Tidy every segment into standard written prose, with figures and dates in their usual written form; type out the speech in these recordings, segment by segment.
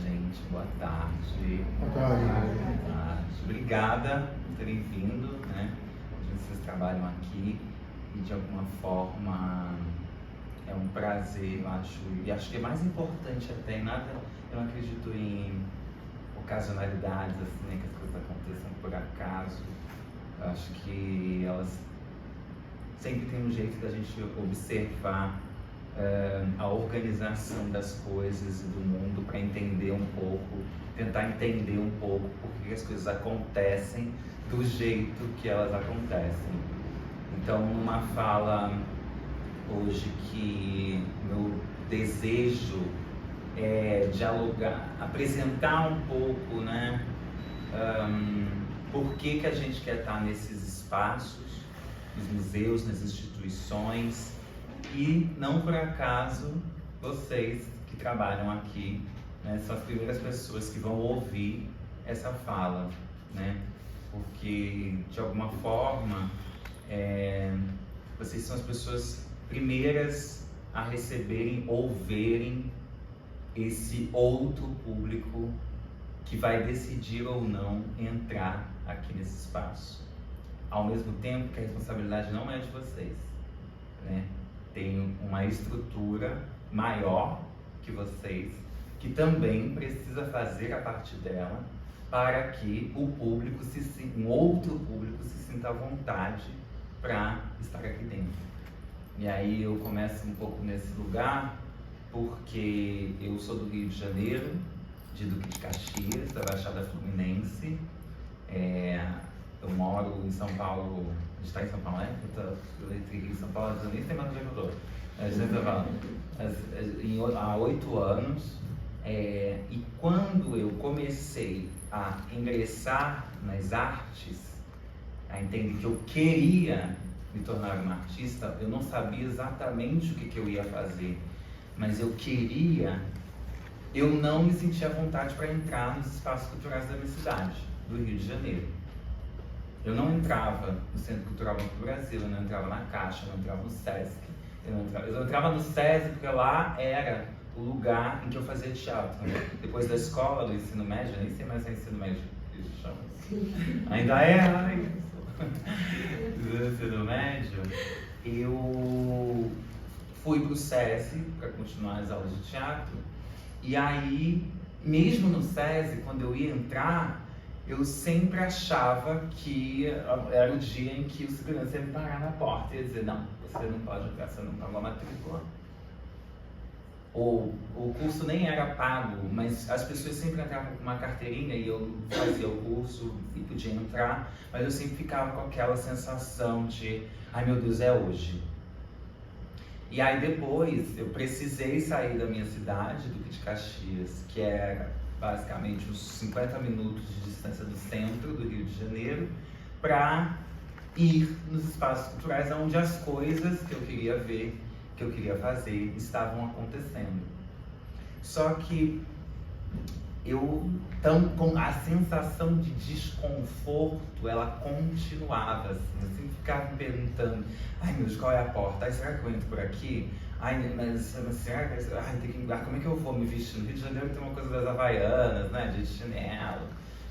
gente. Boa tarde. Boa tarde. Boa tarde. Obrigada por terem vindo, né? Vocês trabalham aqui e de alguma forma é um prazer, eu acho. E acho que é mais importante até em nada. Eu não acredito em ocasionalidades, assim, né? Que as coisas aconteçam por acaso. Eu acho que elas sempre tem um jeito da gente observar a organização das coisas e do mundo para entender um pouco, tentar entender um pouco por que as coisas acontecem do jeito que elas acontecem. Então, numa fala hoje que meu desejo é dialogar, apresentar um pouco, né, por que a gente quer estar nesses espaços, nos museus, nas instituições, e não por acaso vocês que trabalham aqui, né, são as primeiras pessoas que vão ouvir essa fala, né, porque de alguma forma vocês são as pessoas primeiras a receberem ou verem esse outro público que vai decidir ou não entrar aqui nesse espaço. Ao mesmo tempo que a responsabilidade não é de vocês, né? Tem uma estrutura maior que vocês, que também precisa fazer a parte dela para que o público, um outro público, se sinta à vontade para estar aqui dentro. E aí eu começo um pouco nesse lugar, porque eu sou do Rio de Janeiro, de Duque de Caxias, da Baixada Fluminense. Eu moro em São Paulo, a gente está em São Paulo, né? Eu entre Rio e São Paulo, eu nem sei mais onde eu estou. A gente está falando. Há 8 anos, e quando eu comecei a ingressar nas artes, a entender que eu queria me tornar uma artista, eu não sabia exatamente o que eu ia fazer, mas eu não me sentia à vontade para entrar nos espaços culturais da minha cidade, do Rio de Janeiro. Eu não entrava no Centro Cultural Banco do Brasil, eu não entrava na Caixa, eu não entrava no Sesc. Eu entrava no SESI porque lá era o lugar em que eu fazia teatro. Depois da escola, do ensino médio, nem sei mais se é ensino médio que eles chamam. Ainda é, do ensino médio, eu fui pro SESI para continuar as aulas de teatro. E aí, mesmo no SESI, quando eu ia entrar, eu sempre achava que era o dia em que o segurança ia me parar na porta e ia dizer: não, você não pode entrar, você não pagou a matrícula. Ou o curso nem era pago, mas as pessoas sempre entravam com uma carteirinha e eu fazia o curso e podia entrar, mas eu sempre ficava com aquela sensação de: ai meu Deus, é hoje. E aí depois eu precisei sair da minha cidade, Duque de Caxias, que era basicamente uns 50 minutos de distância do centro do Rio de Janeiro, para ir nos espaços culturais onde as coisas que eu queria ver, que eu queria fazer, estavam acontecendo. Só que com a sensação de desconforto, ela continuava, assim, eu sempre ficava me perguntando: ai meu Deus, qual é a porta? Ai, será que eu entro por aqui? Ai, mas será que tem que, como é que eu vou me vestir? No Rio de Janeiro tem uma coisa das havaianas, né, de chinelo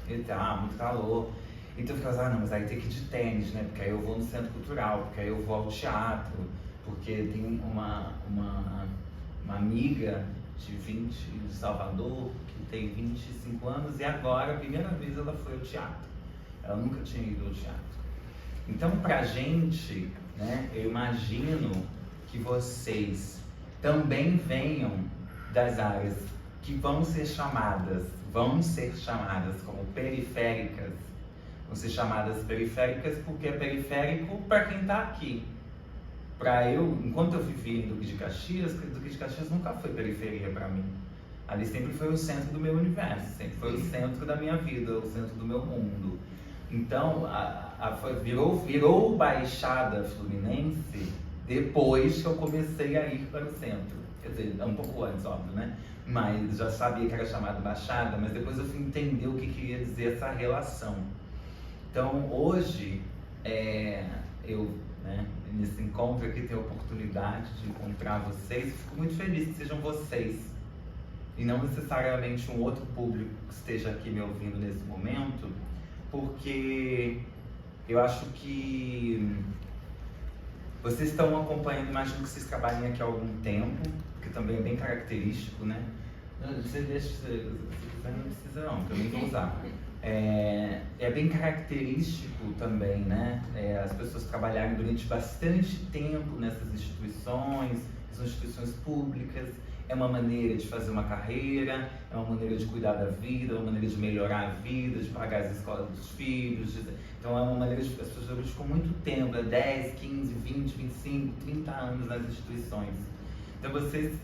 e tal, muito calor. Então eu ficava: não, mas aí tem que ir de tênis, né, porque aí eu vou no centro cultural, porque aí eu vou ao teatro, porque tem uma amiga de Salvador, que tem 25 anos, e agora, a primeira vez, ela foi ao teatro. Ela nunca tinha ido ao teatro. Então, pra gente, né, eu imagino que vocês também venham das áreas que vão ser chamadas como periféricas. Vão ser chamadas periféricas porque é periférico para quem está aqui. Enquanto eu vivi em Duque de Caxias nunca foi periferia para mim. Ali sempre foi o centro do meu universo, sempre foi o centro da minha vida, o centro do meu mundo. Então, virou Baixada Fluminense depois que eu comecei a ir para o centro. Quer dizer, um pouco antes, óbvio, né? Mas já sabia que era chamado Baixada, mas depois eu fui entender o que queria dizer essa relação. Então, hoje, eu, né, nesse encontro aqui, tenho a oportunidade de encontrar vocês. Fico muito feliz que sejam vocês e não necessariamente um outro público que esteja aqui me ouvindo nesse momento, porque eu acho que vocês estão acompanhando, imagino que vocês trabalhem aqui há algum tempo, que também é bem característico, né? Você deixa, se quiser não precisa não, que eu nem vou usar. É bem característico também, né? As pessoas trabalharem durante bastante tempo nessas instituições, são instituições públicas, é uma maneira de fazer uma carreira, é uma maneira de cuidar da vida, é uma maneira de melhorar a vida, de pagar as escolas dos filhos. Então é uma maneira de... As pessoas ficam muito tempo, 10, 15, 20, 25, 30 anos nas instituições. Então vocês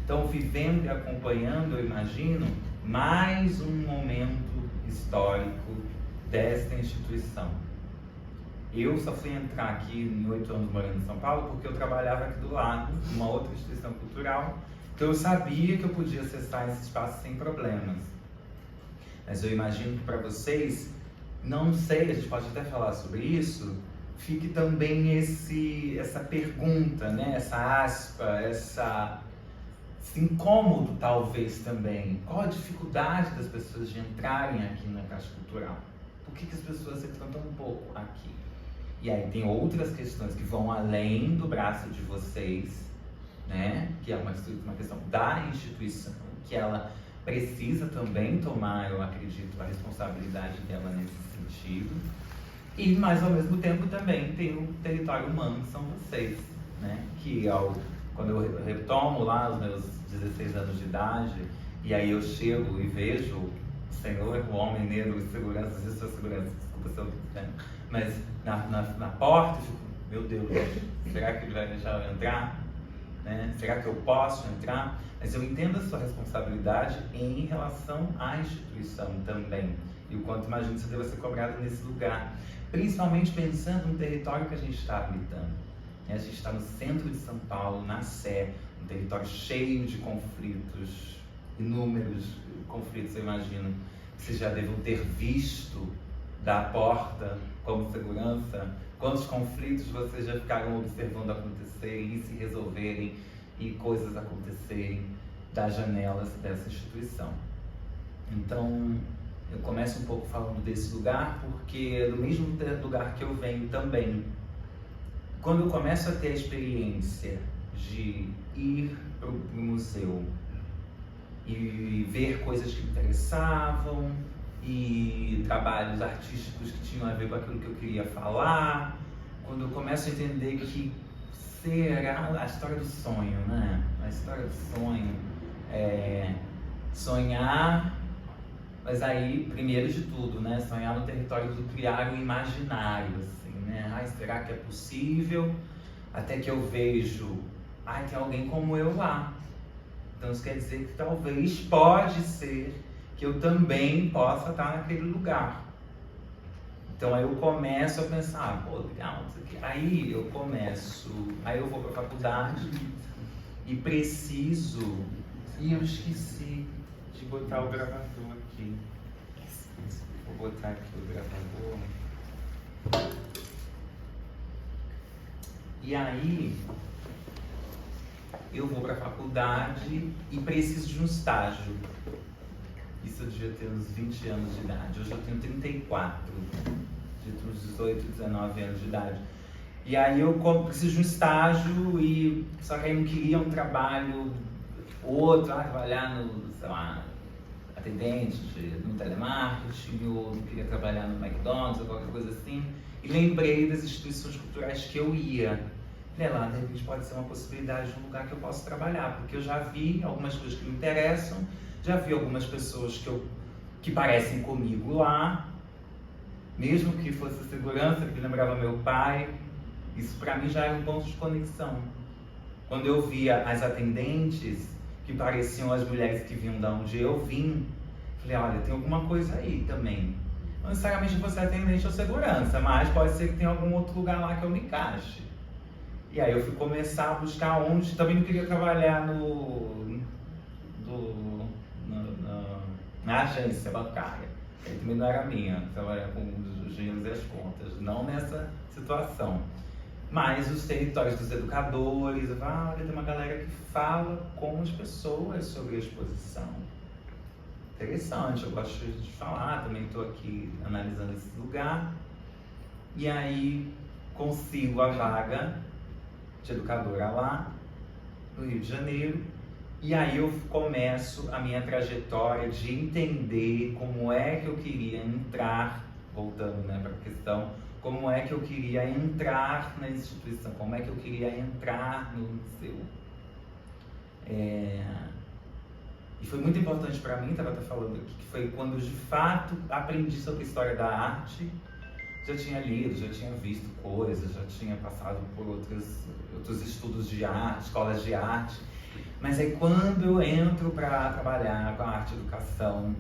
estão vivendo e acompanhando, eu imagino, mais um momento histórico desta instituição. Eu só fui entrar aqui em 8 anos morando em São Paulo porque eu trabalhava aqui do lado, numa outra instituição cultural, então eu sabia que eu podia acessar esse espaço sem problemas. Mas eu imagino que para vocês, não sei, a gente pode até falar sobre isso, fique também essa pergunta, né? Essa aspa, esse incômodo talvez também. Qual a dificuldade das pessoas de entrarem aqui na Caixa Cultural? Por que as pessoas entram tão pouco aqui? E aí tem outras questões que vão além do braço de vocês, né? Que é uma questão da instituição, que ela precisa também tomar, eu acredito, a responsabilidade dela nesse sentido. E, mas ao mesmo tempo também tem o território humano, que são vocês, né? Que quando eu retomo lá os meus 16 anos de idade, e aí eu chego e vejo o senhor, o homem negro, segurança, desculpa se eu... Né? Mas na porta eu fico, meu Deus, será que ele vai deixar eu entrar? Né? Será que eu posso entrar? Mas eu entendo a sua responsabilidade em relação à instituição também. E o quanto imagino que você deva ser cobrado nesse lugar. Principalmente pensando no território que a gente está habitando. A gente está no centro de São Paulo, na Sé, um território cheio de conflitos, inúmeros conflitos, eu imagino. Vocês já devam ter visto da porta como segurança, quantos conflitos vocês já ficaram observando acontecerem e se resolverem e coisas acontecerem das janelas dessa instituição. Então, eu começo um pouco falando desse lugar porque é do mesmo lugar que eu venho também. Quando eu começo a ter a experiência de ir para o museu e ver coisas que me interessavam e trabalhos artísticos que tinham a ver com aquilo que eu queria falar, quando eu começo a entender que será a história do sonho, né? A história do sonho é sonhar, mas aí, primeiro de tudo, né? Sonhar no território do criar o imaginário, assim, né? Ai, será que é possível? Até que eu vejo, ai, tem alguém como eu lá. Então isso quer dizer que talvez pode ser que eu também possa estar naquele lugar. Então aí eu começo a pensar, pô, legal, isso aqui. Aí eu vou para a faculdade e preciso, e eu esqueci de botar o gravador aqui. Vou botar aqui o gravador. E aí eu vou para a faculdade e preciso de um estágio. Isso eu devia ter uns 20 anos de idade. Hoje eu tenho 34, de uns 18, 19 anos de idade. E aí eu preciso de um estágio, só que aí não queria um trabalho outro, trabalhar no, sei lá, atendente, no telemarketing, ou não queria trabalhar no McDonald's ou qualquer coisa assim. E lembrei das instituições culturais que eu ia. Falei, lá, de repente pode ser uma possibilidade de um lugar que eu possa trabalhar, porque eu já vi algumas coisas que me interessam, já vi algumas pessoas que parecem comigo lá, mesmo que fosse segurança, que lembrava meu pai, isso para mim já era um ponto de conexão. Quando eu via as atendentes, que pareciam as mulheres que vinham da onde eu vim, falei, olha, tem alguma coisa aí também. Não necessariamente você é atendente ou segurança, mas pode ser que tenha algum outro lugar lá que eu me encaixe. E aí eu fui começar a buscar onde, também não queria trabalhar na agência bancária. Aí também não era minha, trabalhar com os dinheiros e as contas, não nessa situação. Mas os territórios dos educadores, tem uma galera que fala com as pessoas sobre a exposição. Interessante, eu gosto de falar, também estou aqui analisando esse lugar. E aí consigo a vaga de educadora lá no Rio de Janeiro. E aí eu começo a minha trajetória de entender como é que eu queria entrar, voltando, né, para a questão, como é que eu queria entrar na instituição, como é que eu queria entrar no museu. E foi muito importante para mim, estava falando aqui, que foi quando de fato aprendi sobre a história da arte. Já tinha lido, já tinha visto coisas, já tinha passado por outros estudos de arte, escolas de arte. Mas aí quando eu entro para trabalhar com a arte e educação,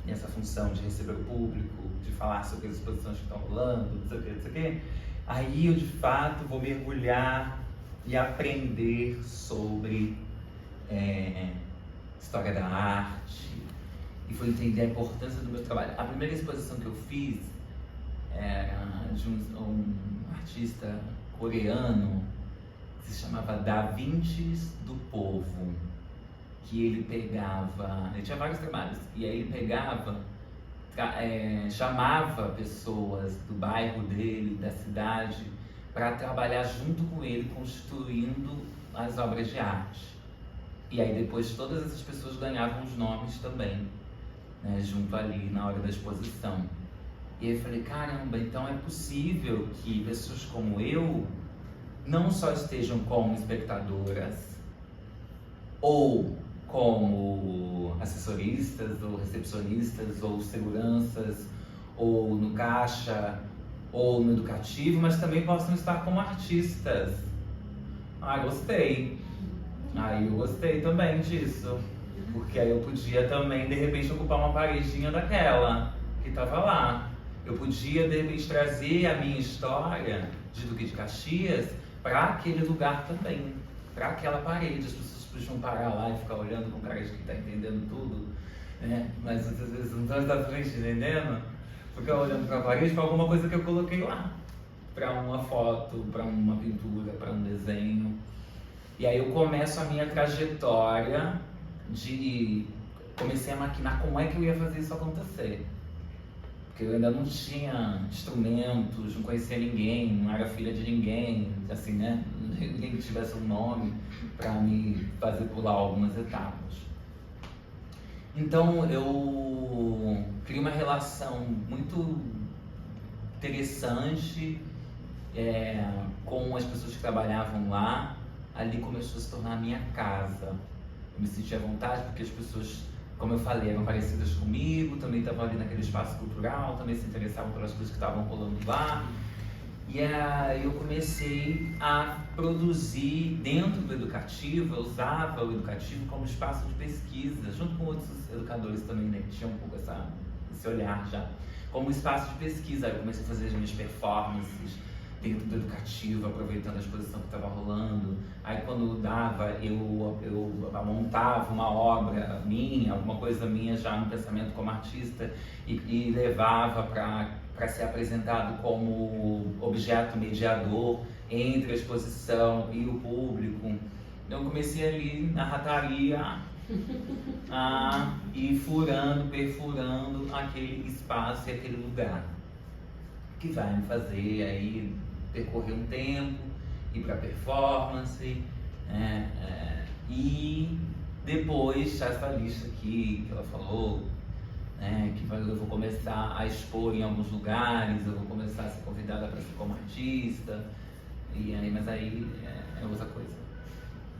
nessa função de receber o público, de falar sobre as exposições que estão rolando, não sei o que, aí eu de fato vou mergulhar e aprender sobre história da arte, e vou entender a importância do meu trabalho. A primeira exposição que eu fiz era de um artista coreano que se chamava Da Vinci do Povo, que ele tinha vários trabalhos, e aí ele pegava, chamava pessoas do bairro dele, da cidade, para trabalhar junto com ele, construindo as obras de arte. E aí depois todas essas pessoas ganhavam os nomes também, né, junto ali na hora da exposição. E aí eu falei, caramba, então é possível que pessoas como eu não só estejam como espectadoras ou como assessoristas ou recepcionistas ou seguranças ou no caixa ou no educativo, mas também possam estar como artistas. Gostei. Aí eu gostei também disso, porque aí eu podia também de repente ocupar uma paredinha daquela que estava lá. Eu podia de repente trazer a minha história de Duque de Caxias para aquele lugar também, para aquela parede. As pessoas podiam parar lá e ficar olhando com cara de que está entendendo tudo, né? Mas muitas vezes não está exatamente entendendo, ficar olhando para a parede para alguma coisa que eu coloquei lá, para uma foto, para uma pintura, para um desenho. E aí eu começo a minha trajetória comecei a maquinar como é que eu ia fazer isso acontecer. Porque eu ainda não tinha instrumentos, não conhecia ninguém, não era filha de ninguém, assim, né? Ninguém que tivesse um nome para me fazer pular algumas etapas. Então eu criei uma relação muito interessante com as pessoas que trabalhavam lá. Ali começou a se tornar a minha casa. Eu me sentia à vontade porque as pessoas, como eu falei, eram parecidas comigo, também estavam ali naquele espaço cultural, também se interessavam pelas coisas que estavam rolando lá. E aí eu comecei a produzir dentro do educativo, eu usava o educativo como espaço de pesquisa, junto com outros educadores também, né, que tinham um pouco esse olhar já, como espaço de pesquisa. Aí eu comecei a fazer as minhas performances dentro do educativo, aproveitando a exposição que estava rolando. Aí quando dava, eu montava uma obra minha, alguma coisa minha já no pensamento como artista e levava para ser apresentado como objeto mediador entre a exposição e o público. Então eu comecei ali na rataria a ir perfurando aquele espaço e aquele lugar, que vai me fazer aí percorrer um tempo, ir para performance, e depois essa lista aqui que ela falou, que eu vou começar a expor em alguns lugares, eu vou começar a ser convidada para ser como artista, mas aí é outra coisa.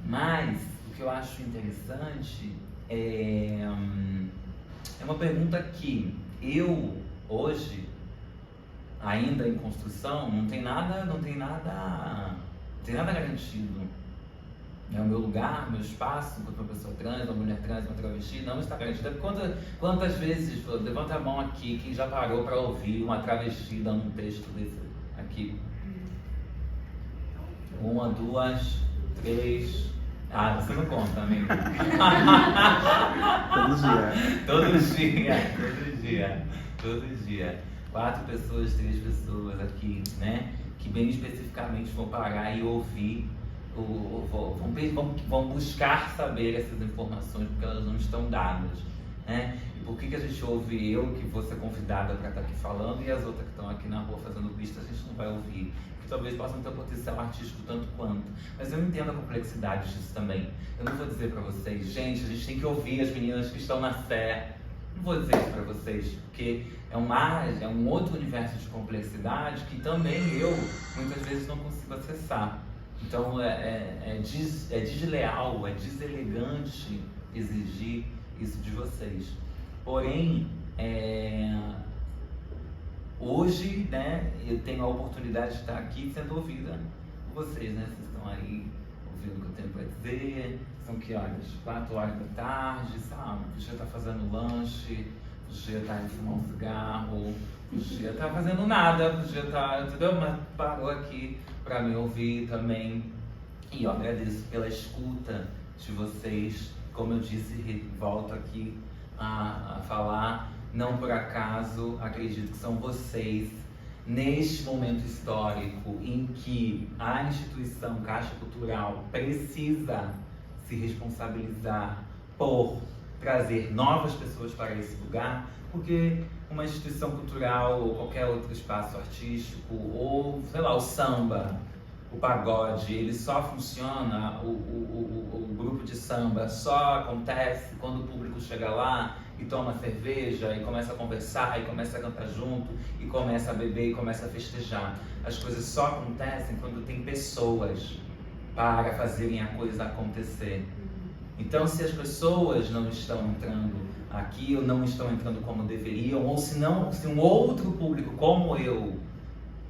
Mas o que eu acho interessante é uma pergunta que eu hoje, ainda em construção, não tem nada garantido. O meu lugar, meu espaço, enquanto uma pessoa trans, uma mulher trans, uma travesti, não está garantido. Quantas vezes, levanta a mão aqui, quem já parou para ouvir uma travesti dando um texto desse aqui? 1, 2, 3... você não conta, amigo. Todo dia. 4 pessoas, 3 pessoas aqui, né? que bem especificamente vão parar e ouvir, vão buscar saber essas informações, porque elas não estão dadas, né? E por que a gente ouve eu, que vou ser convidada para estar aqui falando, e as outras que estão aqui na rua fazendo pista, a gente não vai ouvir? Que talvez possam ter um potencial artístico tanto quanto. Mas eu entendo a complexidade disso também. Eu não vou dizer para vocês, gente, a gente tem que ouvir as meninas que estão na Sé. Não vou dizer isso para vocês, porque é um outro universo de complexidade que também eu, muitas vezes, não consigo acessar. Então, é desleal, é deselegante exigir isso de vocês. Porém, hoje, né, eu tenho a oportunidade de estar aqui sendo ouvida por vocês, né? Vocês estão aí ouvindo o que eu tenho para dizer. São que horas? 4 horas da tarde, sabe? Podia estar fazendo lanche, podia estar indo fumar um cigarro, podia estar fazendo nada, podia estar, entendeu? Mas parou aqui para me ouvir também. E eu agradeço pela escuta de vocês. Como eu disse, volto aqui a falar, não por acaso, acredito que são vocês, neste momento histórico em que a instituição Caixa Cultural precisa se responsabilizar por trazer novas pessoas para esse lugar, porque uma instituição cultural ou qualquer outro espaço artístico, ou sei lá, o samba, o pagode, ele só funciona, o grupo de samba só acontece quando o público chega lá e toma cerveja e começa a conversar e começa a cantar junto e começa a beber e começa a festejar. As coisas só acontecem quando tem pessoas para fazerem a coisa acontecer. Então, se as pessoas não estão entrando aqui ou não estão entrando como deveriam, ou se um outro público como eu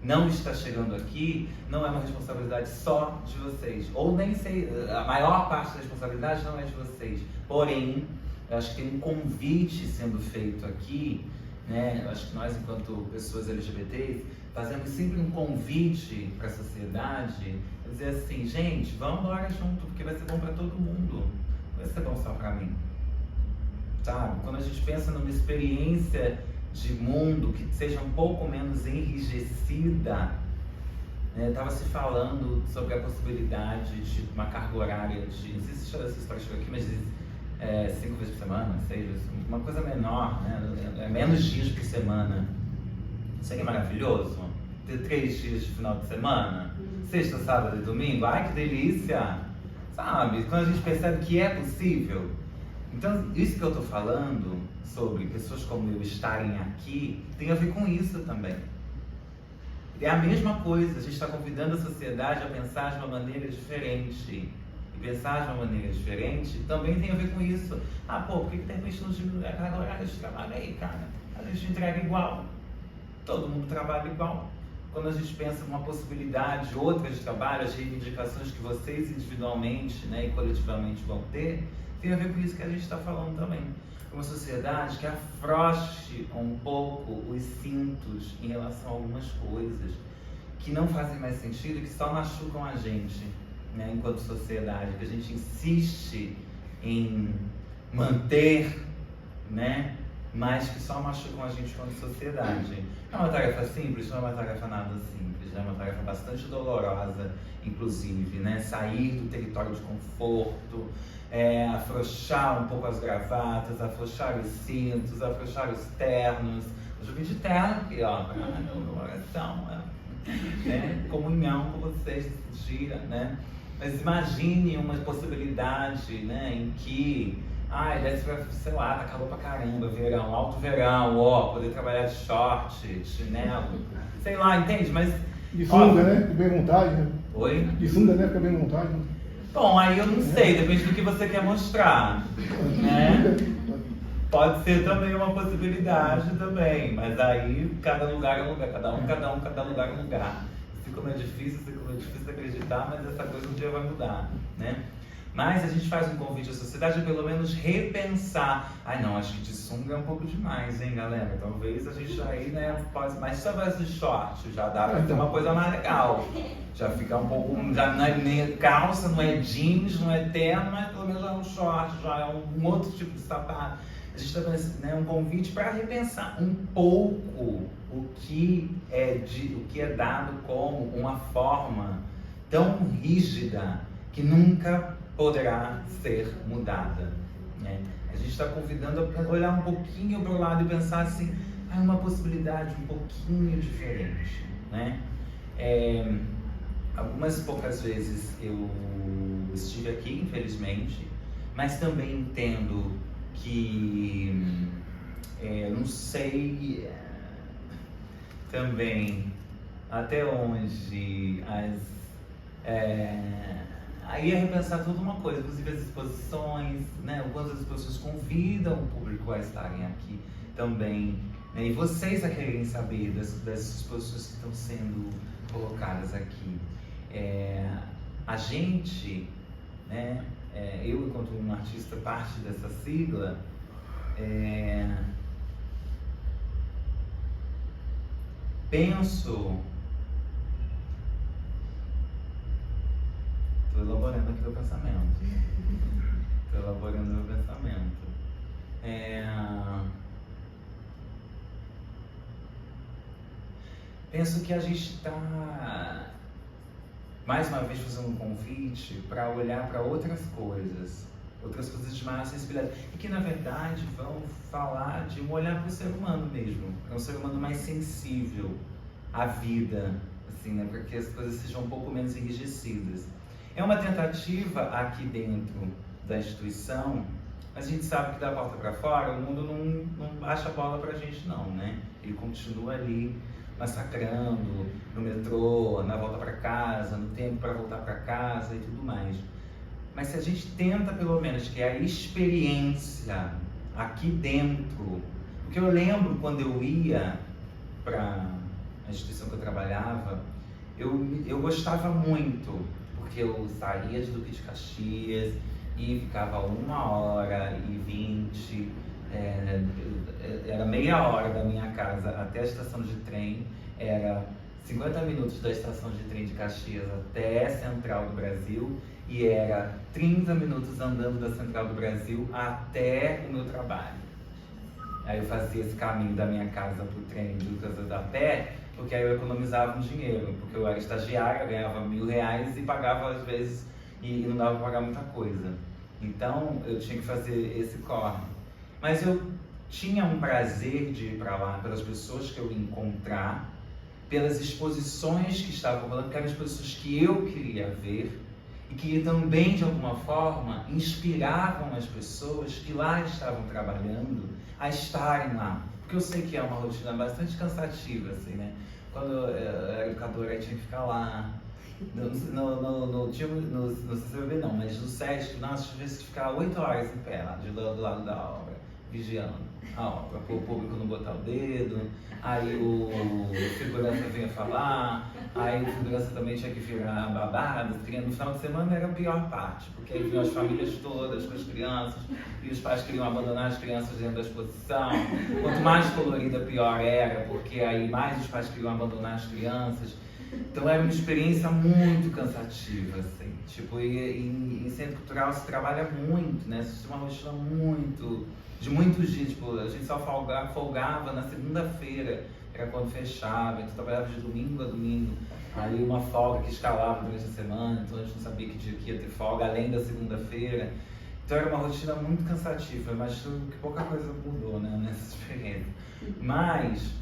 não está chegando aqui, não é uma responsabilidade só de vocês. Ou nem sei, a maior parte da responsabilidade não é de vocês. Porém, eu acho que tem um convite sendo feito aqui, né? Eu acho que nós, enquanto pessoas LGBTs, fazemos sempre um convite para a sociedade, dizer assim, gente, vamos embora junto, porque vai ser bom para todo mundo, não vai ser bom só para mim, sabe? Quando a gente pensa numa experiência de mundo que seja um pouco menos enrijecida, né? Estava se falando sobre a possibilidade de uma carga horária de, não sei se essa história chegou aqui, mas 5 vezes por semana, 6 vezes, uma coisa menor, né? Menos dias por semana. Isso aqui é maravilhoso. Ter 3 dias de final de semana, sexta, sábado e domingo, ai que delícia, sabe? Quando a gente percebe que é possível. Então, isso que eu estou falando sobre pessoas como eu estarem aqui, tem a ver com isso também. É a mesma coisa, a gente está convidando a sociedade a pensar de uma maneira diferente. E pensar de uma maneira diferente também tem a ver com isso. Ah, pô, por que de repente não diminui a carga horária de trabalho aí, cara? A gente entrega igual. Todo mundo trabalha igual. Quando a gente pensa numa possibilidade, outra de trabalho, as reivindicações que vocês individualmente, né, e coletivamente vão ter, tem a ver com isso que a gente está falando também. Uma sociedade que afrouxe um pouco os cintos em relação a algumas coisas que não fazem mais sentido e que só machucam a gente, né, enquanto sociedade, que a gente insiste em manter, né, mas que só machucam a gente enquanto sociedade. É uma tarefa simples? Não é uma tarefa nada simples, é uma tarefa bastante dolorosa, inclusive, né? Sair do território de conforto, afrouxar um pouco as gravatas, afrouxar os cintos, afrouxar os ternos. Hoje eu vim de terno aqui, ó, para a oração, né? Comunhão com vocês nesse dia, né? Mas imagine uma possibilidade, né, em que desce pra, sei lá, tá calor pra caramba, verão, alto verão, poder trabalhar de short, de chinelo, sei lá, entende? Mas de sunga, né? Fica bem à vontade, né? Oi? De sunga, né? Fica bem à vontade. Né? Bom, aí eu não sei, depende do que você quer mostrar, né? Pode ser também uma possibilidade também, mas aí cada lugar é um lugar, cada lugar é um lugar. Sei como é difícil acreditar, mas essa coisa um dia vai mudar, né? Mas a gente faz um convite à sociedade a pelo menos repensar. Não, acho que de sunga é um pouco demais, hein, galera? Talvez a gente aí, né, pode... Mas se tivesse de short, já dá pra ter uma coisa mais legal. Já fica um pouco... Já não é nem calça, não é jeans, não é terno, mas pelo menos é um short, já é um outro tipo de sapato. a gente está, né, um convite para repensar um pouco o que é dado como uma forma tão rígida que nunca poderá ser mudada, né? A gente está convidando a olhar um pouquinho para o lado e pensar assim, uma possibilidade um pouquinho diferente, né? Algumas poucas vezes eu estive aqui, infelizmente, mas também entendo que não sei também até onde aí é repensar toda uma coisa, inclusive as exposições, né? O quanto as pessoas convidam o público a estarem aqui também, né? E vocês a quererem saber das exposições que estão sendo colocadas aqui. A gente, né? Eu, enquanto um artista, parte dessa sigla, penso. Estou elaborando aqui o pensamento. Estou elaborando o meu pensamento. Penso que a gente está, mais uma vez, fazendo um convite para olhar para outras coisas de maior sensibilidade. E que, na verdade, vão falar de um olhar para o ser humano mesmo. É um ser humano mais sensível à vida, assim, né? Para que as coisas sejam um pouco menos enrijecidas. É uma tentativa aqui dentro da instituição, mas a gente sabe que da porta para fora o mundo não baixa a bola pra gente não, né? Ele continua ali massacrando no metrô, na volta para casa, no tempo para voltar para casa e tudo mais. Mas se a gente tenta pelo menos que a experiência aqui dentro, porque eu lembro quando eu ia para a instituição que eu trabalhava, eu gostava muito, porque eu saía de Duque de Caxias e ficava 1h20, era meia hora da minha casa até a estação de trem, era 50 minutos da estação de trem de Caxias até a Central do Brasil e era 30 minutos andando da Central do Brasil até o meu trabalho. Aí eu fazia esse caminho da minha casa para o trem de Lucas a pé, porque aí eu economizava um dinheiro, porque eu era estagiária, ganhava R$1.000 e pagava às vezes, e não dava para pagar muita coisa. Então eu tinha que fazer esse corre. Mas eu tinha um prazer de ir para lá pelas pessoas que eu ia encontrar, pelas exposições que estavam rolando, que eram exposições que eu queria ver e que também, de alguma forma, inspiravam as pessoas que lá estavam trabalhando a estarem lá. Porque eu sei que é uma rotina bastante cansativa, assim, né? Quando eu era educadora, eu tinha que ficar lá. No CCBB não, mas no SESC, nós tivemos que ficar 8 horas em pé, lá, do lado da obra, vigiando a obra, para o público não botar o dedo. Aí o segurança vinha falar, aí o segurança também tinha que virar babado. No final de semana era a pior parte, porque aí vinham as famílias todas com as crianças e os pais queriam abandonar as crianças dentro da exposição. Quanto mais colorida, pior era, porque aí mais os pais queriam abandonar as crianças. Então era uma experiência muito cansativa, assim, tipo, e em centro cultural se trabalha muito, né, se tem uma rotina de muitos dias, tipo, a gente só folgava na segunda-feira, era quando fechava, então trabalhava de domingo a domingo, aí uma folga que escalava durante a semana, então a gente não sabia que dia que ia ter folga, além da segunda-feira, então era uma rotina muito cansativa, mas que pouca coisa mudou, né, nessa experiência, mas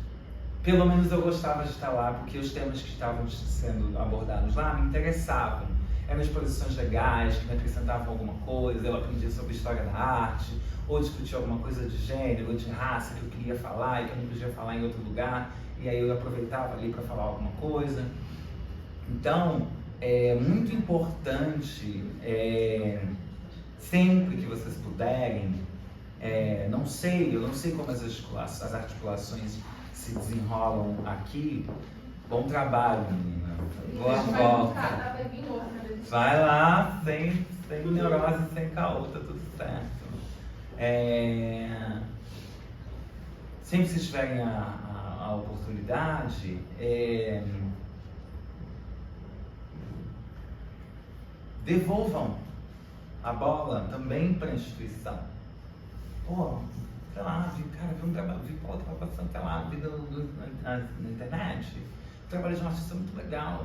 pelo menos eu gostava de estar lá, porque os temas que estavam sendo abordados lá me interessavam. Eram exposições legais, que me acrescentavam alguma coisa, eu aprendia sobre história da arte, ou discutia alguma coisa de gênero, ou de raça que eu queria falar e que eu não podia falar em outro lugar, e aí eu aproveitava ali para falar alguma coisa. Então, é muito importante, sempre que vocês puderem, eu não sei como as articulações se desenrolam aqui. Bom trabalho, menina. Boa volta. Vai lá, sem neurose, sem caô, tá tudo certo. Sempre que vocês tiverem a oportunidade, devolvam a bola também para a instituição. Pô, sei lá, vi um trabalho, vi Paulo tava passando, sei lá, vi na internet, o trabalho de um artista muito legal,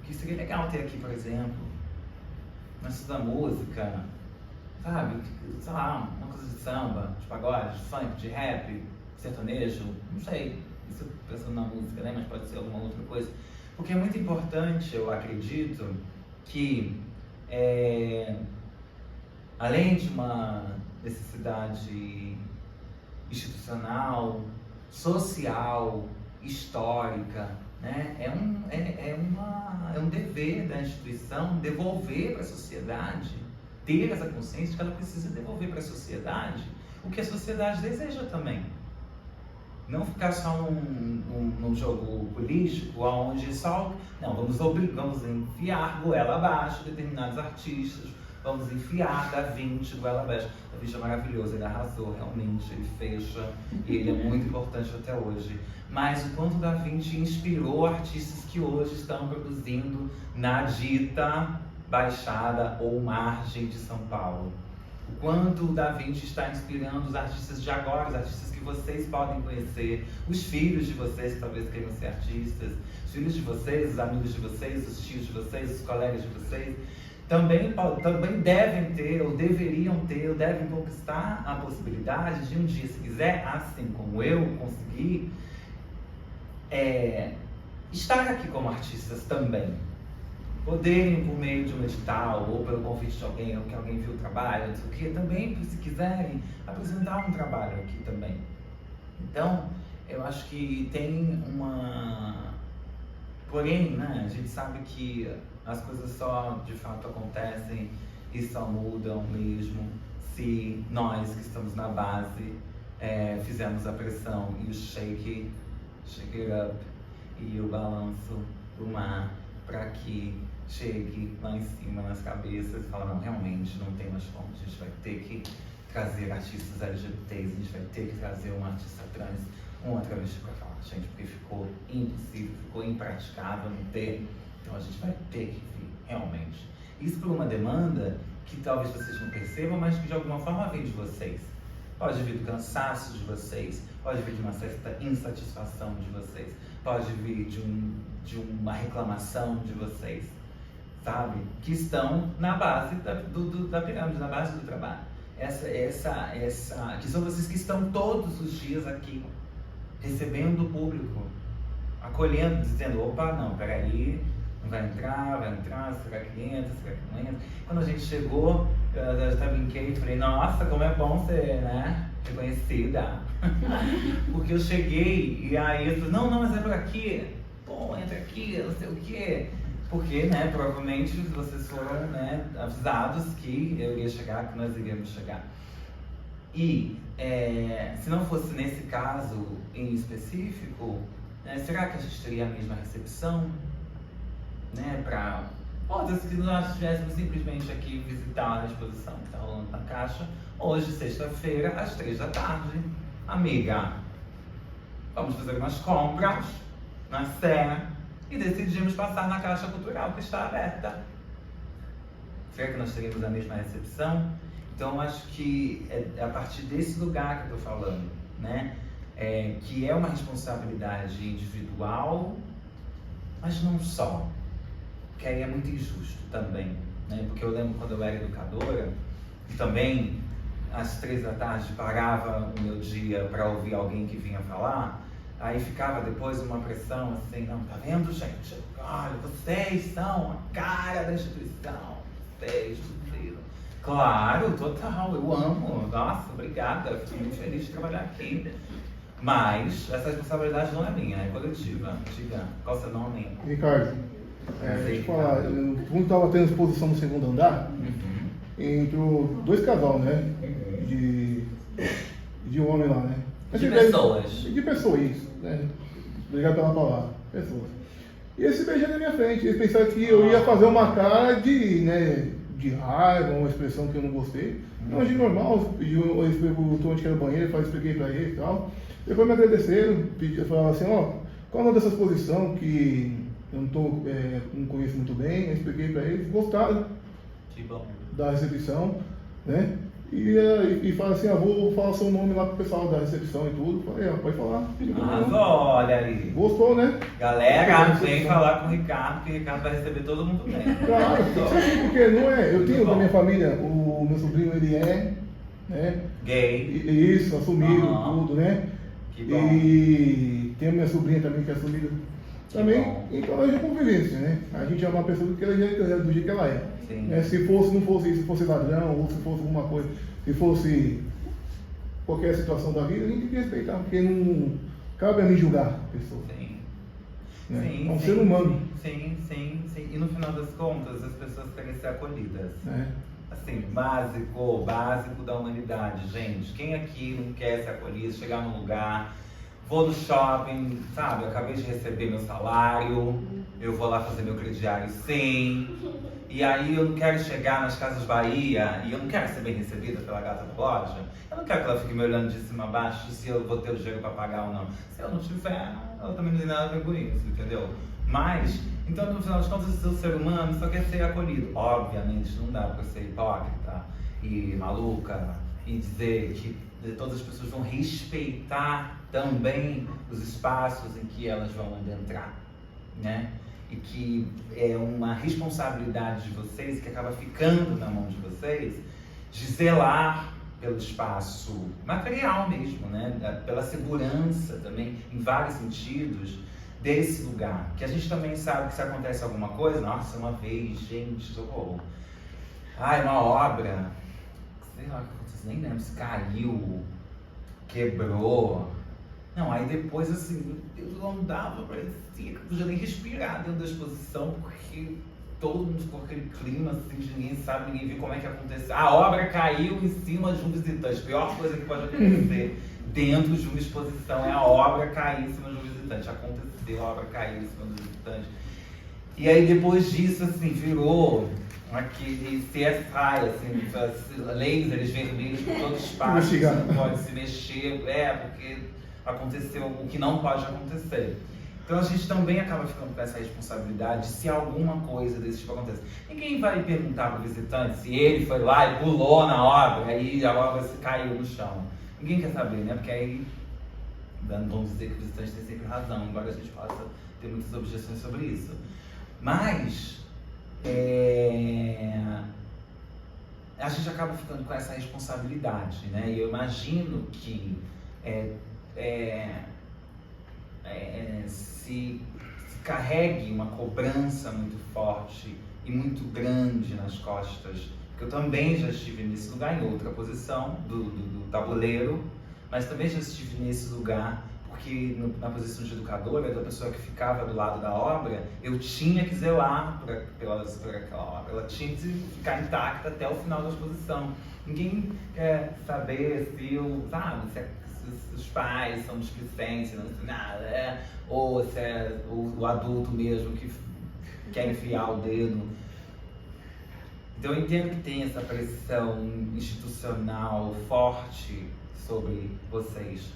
que seria legal ter aqui, por exemplo, na da música, sabe, sei lá, uma coisa de samba, de pagode, de funk, de rap, sertanejo, não sei, isso pensando na música, né, mas pode ser alguma outra coisa, porque é muito importante, eu acredito, que além de uma necessidade institucional, social, histórica, né? É um dever da instituição devolver para a sociedade, ter essa consciência de que ela precisa devolver para a sociedade o que a sociedade deseja também. Não ficar só num jogo político, onde só... Não, vamos enfiar goela abaixo determinados artistas, vamos enfiar Da Vinci goela abaixo. Da Vinci é maravilhoso, ele arrasou realmente, ele fecha, e ele é muito importante até hoje. Mas o quanto Da Vinci inspirou artistas que hoje estão produzindo na dita Baixada ou Margem de São Paulo. O quanto o Da Vinci está inspirando os artistas de agora, os artistas que vocês podem conhecer, os filhos de vocês que talvez queiram ser artistas, os filhos de vocês, os amigos de vocês, os tios de vocês, os colegas de vocês, também devem ter, ou deveriam ter, ou devem conquistar a possibilidade de um dia, se quiser, assim como eu consegui, estar aqui como artistas também. Poderem, por meio de um edital, ou pelo convite de alguém, ou que alguém viu o trabalho, não sei o quê, também, se quiserem, apresentar um trabalho aqui também. Então, eu acho que tem uma... Porém, né, a gente sabe que as coisas só, de fato, acontecem e só mudam mesmo se nós, que estamos na base, fizermos a pressão e o shake it up e o balanço do mar para que chegue lá em cima nas cabeças e fala, não, realmente não tem mais como, a gente vai ter que trazer artistas LGBTs, a gente vai ter que trazer uma artista trans, uma travesti para falar, gente, porque ficou impossível, ficou impraticável não ter, então a gente vai ter que vir, realmente. Isso por uma demanda que talvez vocês não percebam, mas que de alguma forma vem de vocês. Pode vir do cansaço de vocês, pode vir de uma certa insatisfação de vocês, pode vir de uma reclamação de vocês, sabe? Que estão na base da pirâmide, na base do trabalho. Que são vocês que estão todos os dias aqui, recebendo o público, acolhendo, dizendo, opa, não, peraí, não vai entrar, será que entra, será que não entra? Quando a gente chegou, eu até brinquei e falei, nossa, como é bom ser, né, reconhecida. Porque eu cheguei e aí eu falei, não, mas é por aqui, pô, entra aqui, não sei o quê. Porque, né, provavelmente vocês foram, né, avisados que eu iria chegar, que nós iríamos chegar. E se não fosse nesse caso em específico, será que a gente teria a mesma recepção? Né, para outras que nós estivéssemos simplesmente aqui visitar a exposição que está rolando na Caixa, hoje, sexta-feira, às 3 da tarde. Amiga, vamos fazer umas compras na Sé e decidimos passar na Caixa Cultural que está aberta. Será que nós teríamos a mesma recepção? Então, acho que é a partir desse lugar que eu estou falando, né? Que é uma responsabilidade individual, mas não só. Que aí é muito injusto também, né? Porque eu lembro quando eu era educadora, e também às 3 da tarde parava o meu dia para ouvir alguém que vinha falar, aí ficava depois uma pressão assim, não, tá vendo, gente? Olha, vocês são a cara da instituição, vocês precisam. Claro, total, eu amo, nossa, obrigada, fico muito feliz de trabalhar aqui. Mas essa responsabilidade não é minha, é coletiva. Diga, qual é o seu nome? Ricardo, deixa eu falar, quando estava tendo exposição no segundo andar, entrou 2 casal, né? De um homem lá, né? De pessoas. De pessoas, isso, né? Obrigado pela palavra, pessoas. E eles se beijando na minha frente, eles pensaram que eu ia fazer uma cara de raiva, uma expressão que eu não gostei. Eu achei normal, eles perguntou onde que era o banheiro, eu expliquei pra eles e tal. Depois me agradeceram, falaram assim, qual é o nome dessa exposição que eu não conheço muito bem, eu expliquei pra eles, gostaram Que bom. Da recepção, né? e fala assim, vou falar seu nome lá pro pessoal da recepção e tudo. Falei, pode falar. Mas olha aí. Gostou, né? Galera, vem falar com o Ricardo, que o Ricardo vai receber todo mundo bem. Claro, porque não é. Eu tenho da minha família, o meu sobrinho, ele é, né? Gay. Isso, assumido, tudo, né? Que bom. E tem a minha sobrinha também que é assumida também. bom. Então é de convivência, né? A gente ama a pessoa do jeito que ela é. Sim. Se não fosse ladrão, ou se fosse alguma coisa, se fosse qualquer situação da vida, a gente tem que respeitar, porque não cabe a mim julgar a pessoa. Sim. Né? Sim, É um sim, ser humano. Sim. E no final das contas, as pessoas querem ser acolhidas. Né? Assim, básico da humanidade, gente. Quem aqui não quer ser acolhido, chegar num lugar, vou no shopping, sabe? Eu acabei de receber meu salário, eu vou lá fazer meu crediário sim. E aí eu não quero chegar nas Casas Bahia e eu não quero ser bem recebida pela gata da loja. Eu não quero que ela fique me olhando de cima a baixo se eu vou ter o dinheiro para pagar ou não. Se eu não tiver, ela também não tem nada a ver com isso, entendeu? Mas, então no final das contas, o ser humano só quer ser acolhido. Obviamente não dá para ser hipócrita e maluca e dizer que todas as pessoas vão respeitar também os espaços em que elas vão adentrar, né? E que é uma responsabilidade de vocês, que acaba ficando na mão de vocês, de zelar pelo espaço material mesmo, né? Pela segurança também, em vários sentidos, desse lugar. Que a gente também sabe que se acontece alguma coisa, nossa, uma vez, gente, socorro. Uma obra, sei lá o que aconteceu, nem lembro se caiu, quebrou. Não, aí depois, assim, eu não dava, parecia que eu não podia nem respirar dentro da exposição, porque todo mundo ficou com aquele clima, assim, de ninguém sabe, ninguém viu como é que aconteceu. A obra caiu em cima de um visitante. A pior coisa que pode acontecer dentro de uma exposição é a obra cair em cima de um visitante. Aconteceu, a obra caiu em cima do visitante. E aí depois disso, assim, virou aquele CSI, assim, lasers vermelhos por todo espaço, não pode se mexer, porque aconteceu o que não pode acontecer. Então a gente também acaba ficando com essa responsabilidade se alguma coisa desse tipo acontecer. Ninguém vai perguntar para o visitante se ele foi lá e pulou na obra, aí a obra se caiu no chão. Ninguém quer saber, né? Porque aí vamos dizer que o visitante tem sempre razão, embora a gente possa ter muitas objeções sobre isso. Mas a gente acaba ficando com essa responsabilidade, né? E eu imagino que se carregue uma cobrança muito forte e muito grande nas costas, porque eu também já estive nesse lugar em outra posição do tabuleiro, mas também já estive nesse lugar porque na posição de educadora, da pessoa que ficava do lado da obra, eu tinha que zelar por aquela obra, ela tinha que ficar intacta até o final da exposição. Ninguém quer saber se os pais são displicentes, não sei nada, ou se é o adulto mesmo que quer enfiar o dedo. Então eu entendo que tem essa pressão institucional forte sobre vocês.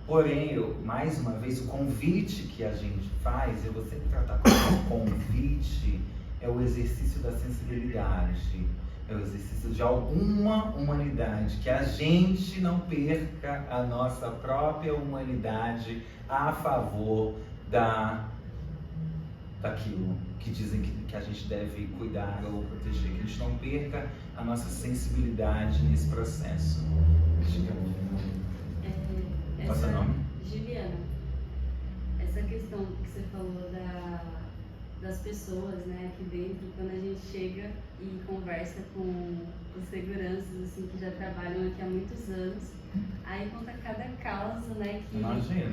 Porém, mais uma vez, o convite que a gente faz, eu vou sempre tratar como convite, é o exercício da sensibilidade. É o exercício de alguma humanidade, que a gente não perca a nossa própria humanidade a favor daquilo que dizem que a gente deve cuidar ou proteger, que a gente não perca a nossa sensibilidade nesse processo. Qual é o seu nome? Juliana. Essa questão que você falou das pessoas, né, aqui dentro, quando a gente chega e conversa com os seguranças, assim, que já trabalham aqui há muitos anos, aí conta cada causa, né,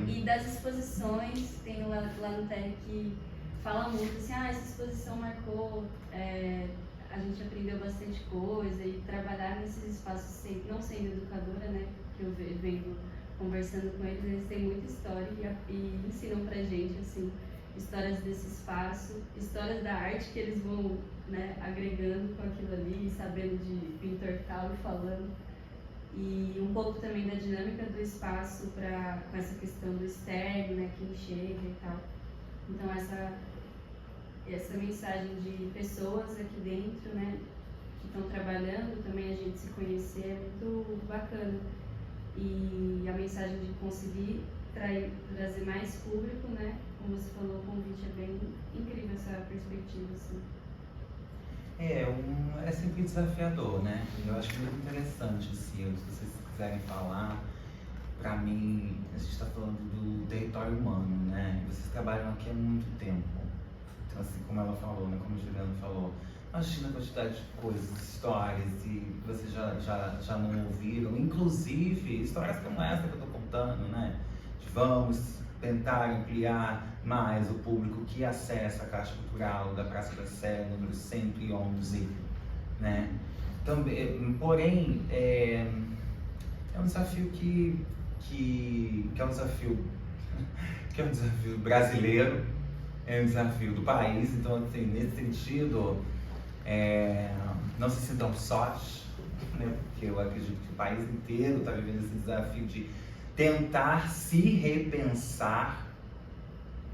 e das exposições, tem lá no TR que fala muito, assim, essa exposição marcou, a gente aprendeu bastante coisa, e trabalhar nesses espaços, não sendo educadora, né, que eu venho conversando com eles têm muita história e ensinam pra gente, assim, histórias desse espaço, histórias da arte que eles vão, né, agregando com aquilo ali, sabendo de pintor tal e falando. E um pouco também da dinâmica do espaço com essa questão do externo, né, quem chega e tal. Então essa mensagem de pessoas aqui dentro, né, que estão trabalhando, também a gente se conhecer é muito bacana. E a mensagem de conseguir trazer mais público, né? Como você falou, o convite é bem incrível essa perspectiva, assim. É sempre desafiador, né? Eu acho muito interessante, assim, se vocês quiserem falar, para mim, a gente está falando do território humano, né? Vocês trabalham aqui há muito tempo. Então, assim, como ela falou, né? Como o Juliano falou, imagina a quantidade de coisas, histórias, e vocês já não ouviram, inclusive histórias como essa que eu estou contando, né? Vamos tentar ampliar mais o público que acessa a Caixa Cultural da Praça da Sé, número 111, né? Também, porém, é um desafio que é um desafio que é um desafio brasileiro, é um desafio do país. Então, assim, nesse sentido, não se sintam sós, né? Porque eu acredito que o país inteiro está vivendo esse desafio de tentar se repensar,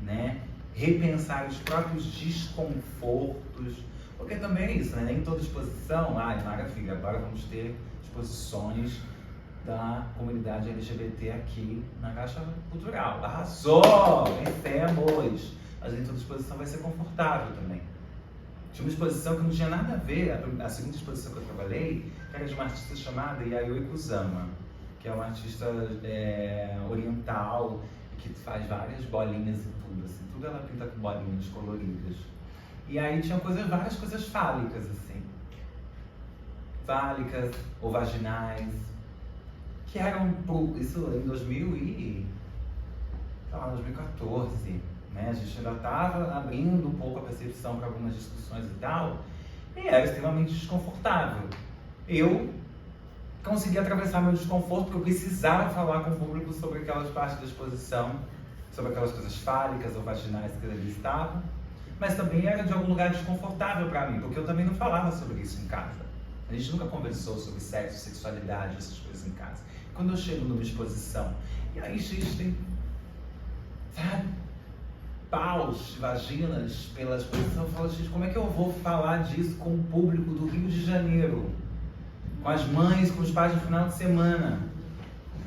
né? Repensar os próprios desconfortos, porque também é isso, né? Nem toda exposição, maravilha, agora vamos ter exposições da comunidade LGBT aqui na Caixa Cultural. Arrasou! Vencemos! Mas nem toda exposição vai ser confortável também. Tinha uma exposição que não tinha nada a ver, a segunda exposição que eu trabalhei, que era de uma artista chamada Yayoi Kusama, que é uma artista oriental, que faz várias bolinhas e tudo, assim, tudo ela pinta com bolinhas coloridas. E aí tinha várias coisas fálicas, assim, fálicas ou vaginais, que eram, isso em 2014, né? A gente ainda estava abrindo um pouco a percepção para algumas discussões e tal, e era extremamente desconfortável. Eu consegui atravessar meu desconforto porque eu precisava falar com o público sobre aquelas partes da exposição, sobre aquelas coisas fálicas ou vaginais que ali estavam, mas também era de algum lugar desconfortável para mim, porque eu também não falava sobre isso em casa. A gente nunca conversou sobre sexo, sexualidade, essas coisas em casa. Quando eu chego numa exposição, e aí existem, sabe, paus, vaginas pela exposição, eu falo, gente, como é que eu vou falar disso com o público do Rio de Janeiro? Com as mães, com os pais no final de semana.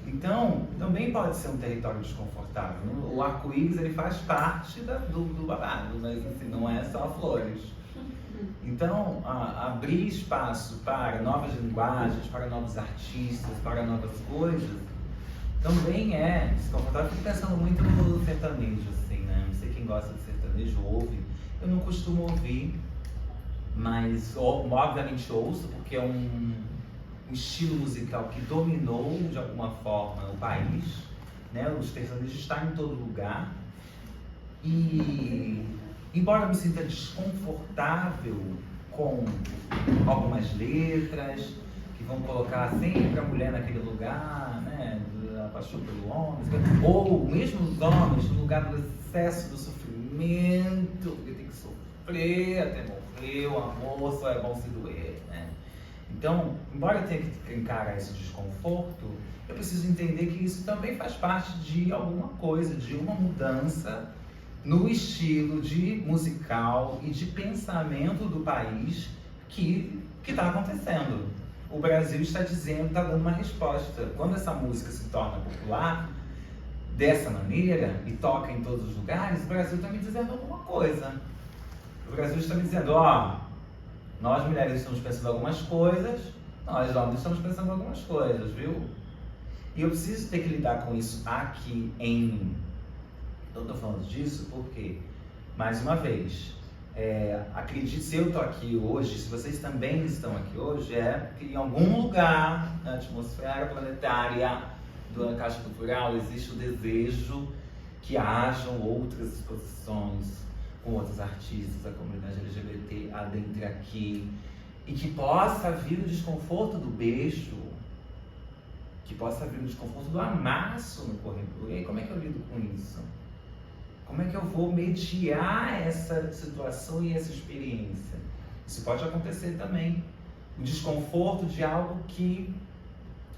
Então, também pode ser um território desconfortável. O arco-íris, ele faz parte do babado, mas assim, não é só flores. Então, abrir espaço para novas linguagens, para novos artistas, para novas coisas, também é desconfortável. Eu fico pensando muito no sertanejo, assim, né? Não sei quem gosta de sertanejo, ouve. Eu não costumo ouvir, mas obviamente ouço, porque é um estilo musical que dominou de alguma forma o país, né? Os sertanejos estão em todo lugar. E embora eu me sinta desconfortável com algumas letras que vão colocar sempre a mulher naquele lugar, né? A paixão pelo homem, ou mesmo os homens no lugar do excesso do sofrimento, porque tem que sofrer até morrer, o amor só é bom se doer, né? Então, embora eu tenha que encarar esse desconforto, eu preciso entender que isso também faz parte de alguma coisa, de uma mudança no estilo de musical e de pensamento do país que está acontecendo. O Brasil está dizendo, está dando uma resposta. Quando essa música se torna popular dessa maneira e toca em todos os lugares, o Brasil está me dizendo alguma coisa. O Brasil está me dizendo, nós mulheres estamos pensando algumas coisas, nós homens estamos pensando algumas coisas, viu? E eu preciso ter que lidar com isso aqui em mim. Eu estou falando disso porque, mais uma vez, acredite, se eu estou aqui hoje, se vocês também estão aqui hoje, é que em algum lugar na atmosfera planetária da Caixa Cultural existe o desejo que hajam outras exposições com outros artistas, a comunidade LGBT adentre aqui, e que possa vir o desconforto do beijo, que possa vir o desconforto do amasso no corredor. E aí, como é que eu lido com isso? Como é que eu vou mediar essa situação e essa experiência? Isso pode acontecer também. O desconforto de algo que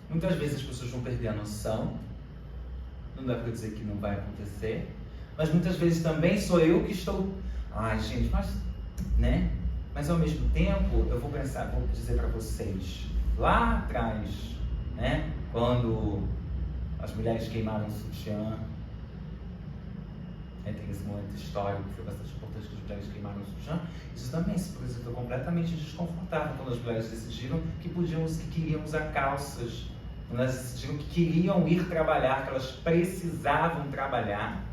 muitas vezes as pessoas vão perder a noção. Não dá para dizer que não vai acontecer. Mas muitas vezes também sou eu que estou... Ai, gente, mas Mas ao mesmo tempo, eu vou dizer para vocês, lá atrás, né, quando as mulheres queimaram o sutiã, tem esse momento histórico que foi bastante importante, que as mulheres queimaram o sutiã, isso também se apresentou completamente desconfortável quando as mulheres decidiram que queriam usar calças, quando elas decidiram que queriam ir trabalhar, que elas precisavam trabalhar.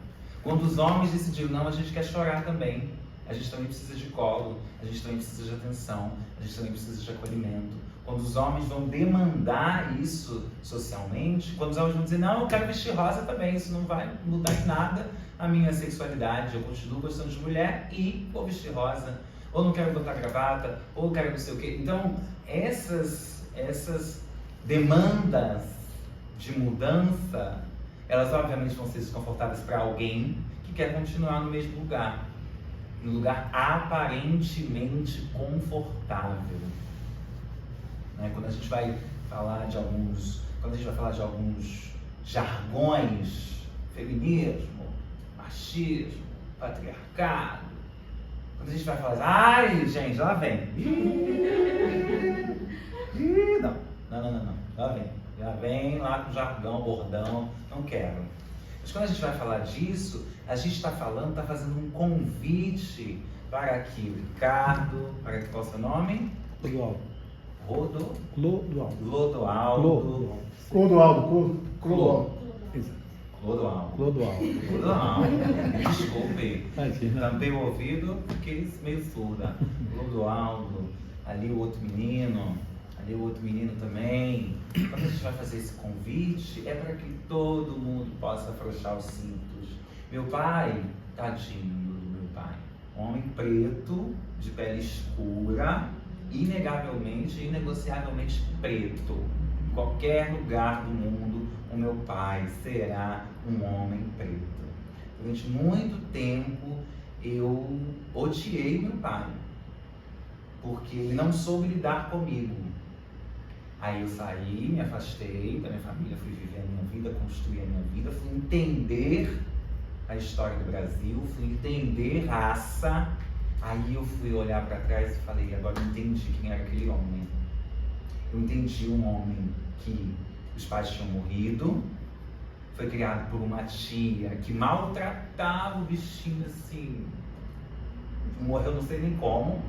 Quando os homens decidiram, não, a gente quer chorar também, a gente também precisa de colo, a gente também precisa de atenção, a gente também precisa de acolhimento. Quando os homens vão demandar isso socialmente, quando os homens vão dizer, não, eu quero vestir rosa também, isso não vai mudar em nada a minha sexualidade, eu continuo gostando de mulher e vou vestir rosa, ou não quero botar gravata, ou quero não sei o quê. Então, essas demandas de mudança, elas obviamente vão ser desconfortáveis para alguém que quer continuar no mesmo lugar, no lugar aparentemente confortável. Né? Quando a gente vai falar de alguns jargões, feminismo, machismo, patriarcado, quando a gente vai falar, ai gente, lá vem. Não, já vem lá com jargão, bordão, não quero. Mas quando a gente vai falar disso, a gente está fazendo um convite para que o Ricardo, para que qual é o seu nome? Clodoaldo. Desculpe, tampei o ouvido, fiquei meio surda. Clodoaldo, ali o outro menino também. Quando a gente vai fazer esse convite, é para que todo mundo possa afrouxar os cintos. Meu pai, tadinho do meu pai, homem preto, de pele escura, inegavelmente, inegociavelmente preto. Em qualquer lugar do mundo, o meu pai será um homem preto. Durante muito tempo, eu odiei meu pai, porque ele não soube lidar comigo. Aí eu saí, me afastei da minha família, fui viver a minha vida, construir a minha vida, fui entender a história do Brasil, fui entender raça. Aí eu fui olhar para trás e falei, agora eu entendi quem era aquele homem. Eu entendi um homem que os pais tinham morrido, foi criado por uma tia que maltratava o bichinho assim, morreu não sei nem como.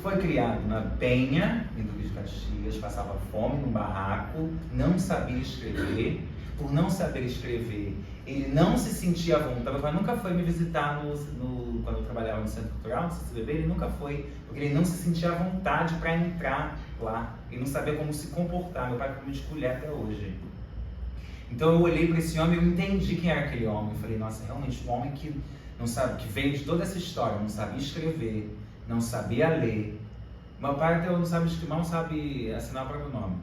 Foi criado na Penha, em Duque de Caxias, passava fome num barraco, não sabia escrever. Por não saber escrever, ele não se sentia à vontade. Meu pai nunca foi me visitar quando eu trabalhava no Centro Cultural, no CCBB, ele nunca foi, porque ele não se sentia à vontade para entrar lá. Ele não sabia como se comportar. Meu pai come de colher até hoje. Então eu olhei para esse homem e eu entendi quem era aquele homem. Eu falei, nossa, realmente um homem que não sabe, que veio de toda essa história, não sabia escrever, não sabia ler. Meu pai até não sabe escrever, não sabe assinar o próprio nome.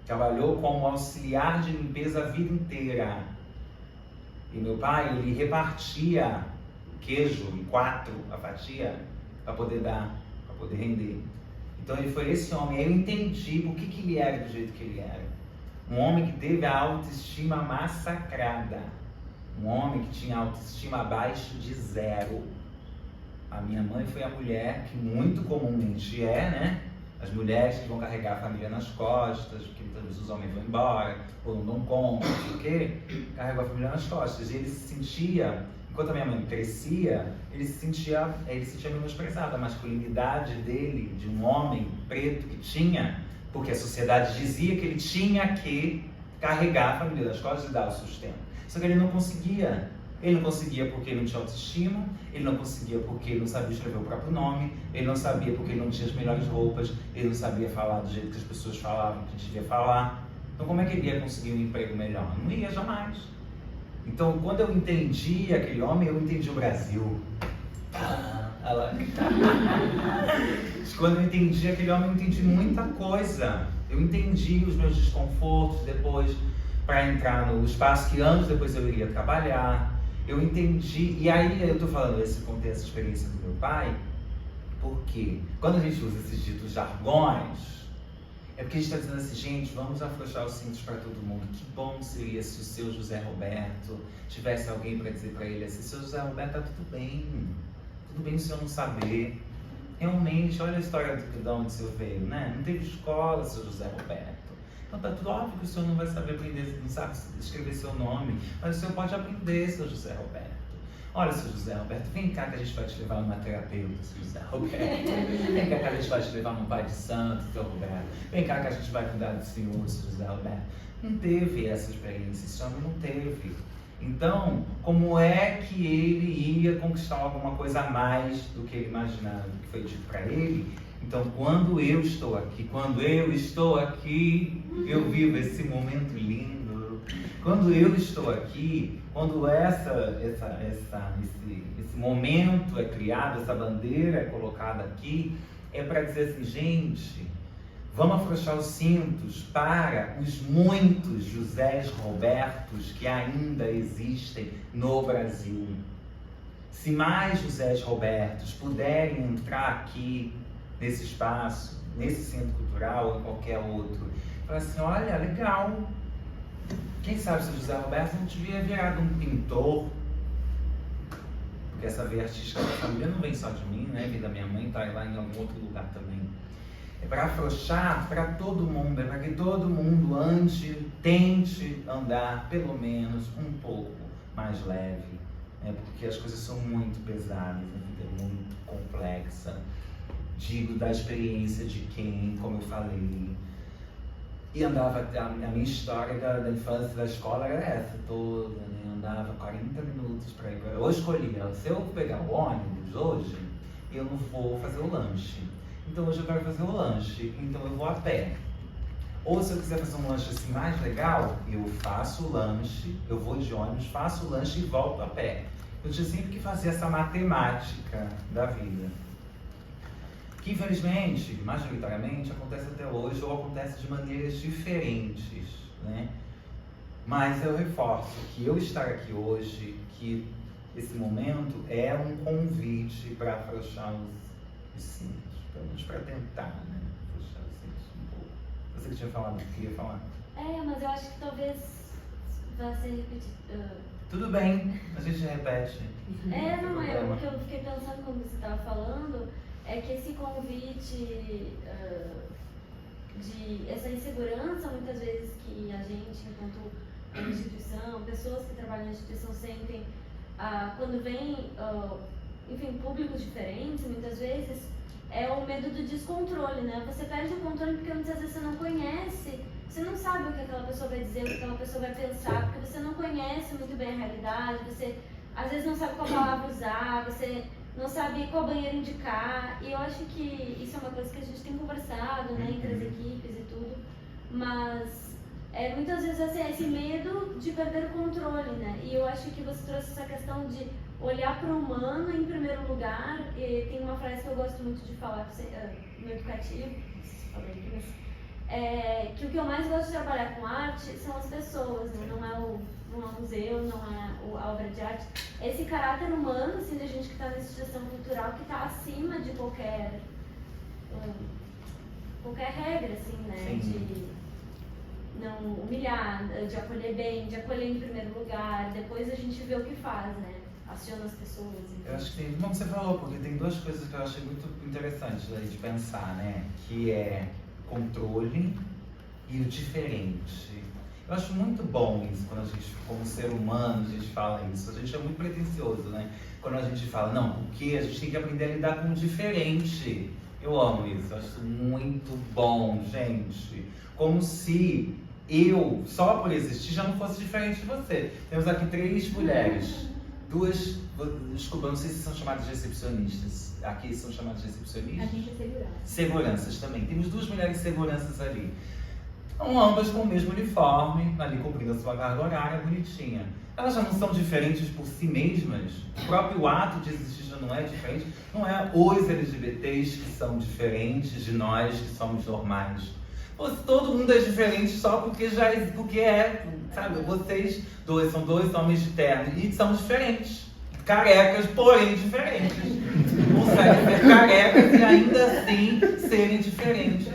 Trabalhou como auxiliar de limpeza a vida inteira. E meu pai, ele repartia o queijo em 4, a fatia, para poder dar, para poder render. Então ele foi esse homem. Aí eu entendi por que ele era do jeito que ele era. Um homem que teve a autoestima massacrada. Um homem que tinha autoestima abaixo de 0. A minha mãe foi a mulher que muito comumente né? As mulheres que vão carregar a família nas costas, porque muitas vezes os homens vão embora, ou não dão conta, porque carregou a família nas costas. E ele se sentia, enquanto a minha mãe crescia, ele se sentia menosprezado. A masculinidade dele, de um homem preto que tinha, porque a sociedade dizia que ele tinha que carregar a família nas costas e dar o sustento. Só que ele não conseguia. Ele não conseguia porque ele não tinha autoestima, ele não conseguia porque ele não sabia escrever o próprio nome, ele não sabia porque ele não tinha as melhores roupas, ele não sabia falar do jeito que as pessoas falavam que devia falar. Então como é que ele ia conseguir um emprego melhor? Não ia jamais. Então quando eu entendi aquele homem, eu entendi o Brasil. Quando eu entendi aquele homem, eu entendi muita coisa. Eu entendi os meus desconfortos depois para entrar no espaço que anos depois eu iria trabalhar. Eu entendi, e aí eu estou falando esse contexto, experiência do meu pai, porque quando a gente usa esses ditos jargões, é porque a gente está dizendo assim, gente, vamos afrouxar os cintos para todo mundo. Que bom seria se o seu José Roberto tivesse alguém para dizer para ele assim, seu José Roberto, tá tudo bem o senhor não saber, realmente, olha a história de onde o senhor veio, né? Não teve escola, seu José Roberto. Então tá tudo óbvio que o senhor não vai saber aprender, não sabe escrever seu nome, mas o senhor pode aprender, seu José Roberto. Olha, seu José Roberto, vem cá que a gente vai te levar numa terapeuta, seu José Roberto. Vem cá que a gente vai te levar num pai de santo, seu Roberto. Vem cá que a gente vai cuidar do senhor, seu José Roberto. Não teve essa experiência, esse homem não teve. Então, como é que ele ia conquistar alguma coisa a mais do que ele imaginava, do que foi dito para ele? Então, quando eu estou aqui, eu vivo esse momento lindo. Quando eu estou aqui, quando esse momento é criado, essa bandeira é colocada aqui, é para dizer assim, gente, vamos afrouxar os cintos para os muitos Josés Robertos que ainda existem no Brasil. Se mais Josés Robertos puderem entrar aqui, nesse espaço, nesse centro cultural ou em qualquer outro, falar assim, olha, legal, quem sabe se o José Roberto não devia virado um pintor, porque essa veia artística da família não vem só de mim, né? Vem da minha mãe, tá lá em algum outro lugar também. É para afrouxar para todo mundo, é para que todo mundo tente andar pelo menos um pouco mais leve, né? Porque as coisas são muito pesadas, a vida é muito complexa. Digo da experiência de quem, como eu falei, e andava, a minha história da infância, da escola era essa toda, né? Andava 40 minutos para ir. Eu escolhia, se eu pegar o ônibus hoje, eu não vou fazer o lanche. Então hoje eu quero fazer o lanche, então eu vou a pé. Ou se eu quiser fazer um lanche assim mais legal, eu faço o lanche, eu vou de ônibus, faço o lanche e volto a pé. Eu tinha sempre que fazer essa matemática da vida. Que infelizmente, majoritariamente, acontece até hoje ou acontece de maneiras diferentes, né? Mas eu reforço que eu estar aqui hoje, que esse momento é um convite para afrouxar os cintos, pelo menos para tentar, né? Afrouxar os cintos um pouco. Você que tinha falado, que queria falar? Mas eu acho que talvez vá ser repetido. Tudo bem, a gente repete. O que eu fiquei pensando quando você estava falando é que esse convite de essa insegurança, muitas vezes, que a gente, enquanto instituição, pessoas que trabalham na instituição sentem quando vem, enfim, públicos diferentes, muitas vezes, é o medo do descontrole, né? Você perde o controle porque muitas vezes você não conhece, você não sabe o que aquela pessoa vai dizer, o que aquela pessoa vai pensar, porque você não conhece muito bem a realidade, você às vezes não sabe qual palavra usar, você não sabe qual banheiro indicar, e eu acho que isso é uma coisa que a gente tem conversado, né, entre as equipes e tudo, mas muitas vezes esse medo de perder o controle, né, e eu acho que você trouxe essa questão de olhar para o humano em primeiro lugar, e tem uma frase que eu gosto muito de falar no educativo, que o que eu mais gosto de trabalhar com arte são as pessoas, né, não é o museu, não é a obra de arte, é esse caráter humano, assim, da gente que está nessa instituição cultural que está acima de qualquer regra, assim, né, Sim. de não humilhar, de acolher bem, de acolher em primeiro lugar, depois a gente vê o que faz, né, aciona as pessoas. Enfim. Eu acho que tem, como você falou, porque tem duas coisas que eu achei muito interessantes aí de pensar, né, que é controle e o diferente. Eu acho muito bom isso, quando a gente, como ser humano, a gente fala isso. A gente é muito pretencioso, né? Quando a gente fala, não, porque a gente tem que aprender a lidar com o diferente. Eu amo isso, eu acho muito bom, gente. Como se eu, só por existir, já não fosse diferente de você. Temos aqui 3 mulheres. 2, desculpa, não sei se são chamadas de recepcionistas. Aqui são chamadas de recepcionistas? A gente é segurança. Seguranças também. Temos 2 mulheres seguranças ali. Ambas com o mesmo uniforme, ali cumprindo a sua carga horária, bonitinha. Elas já não são diferentes por si mesmas? O próprio ato de existir já não é diferente? Não é os LGBTs que são diferentes de nós que somos normais. Todo mundo é diferente só porque sabe? Vocês são 2 homens de terno e são diferentes. Carecas, porém diferentes. Conseguem ser carecas e ainda assim serem diferentes.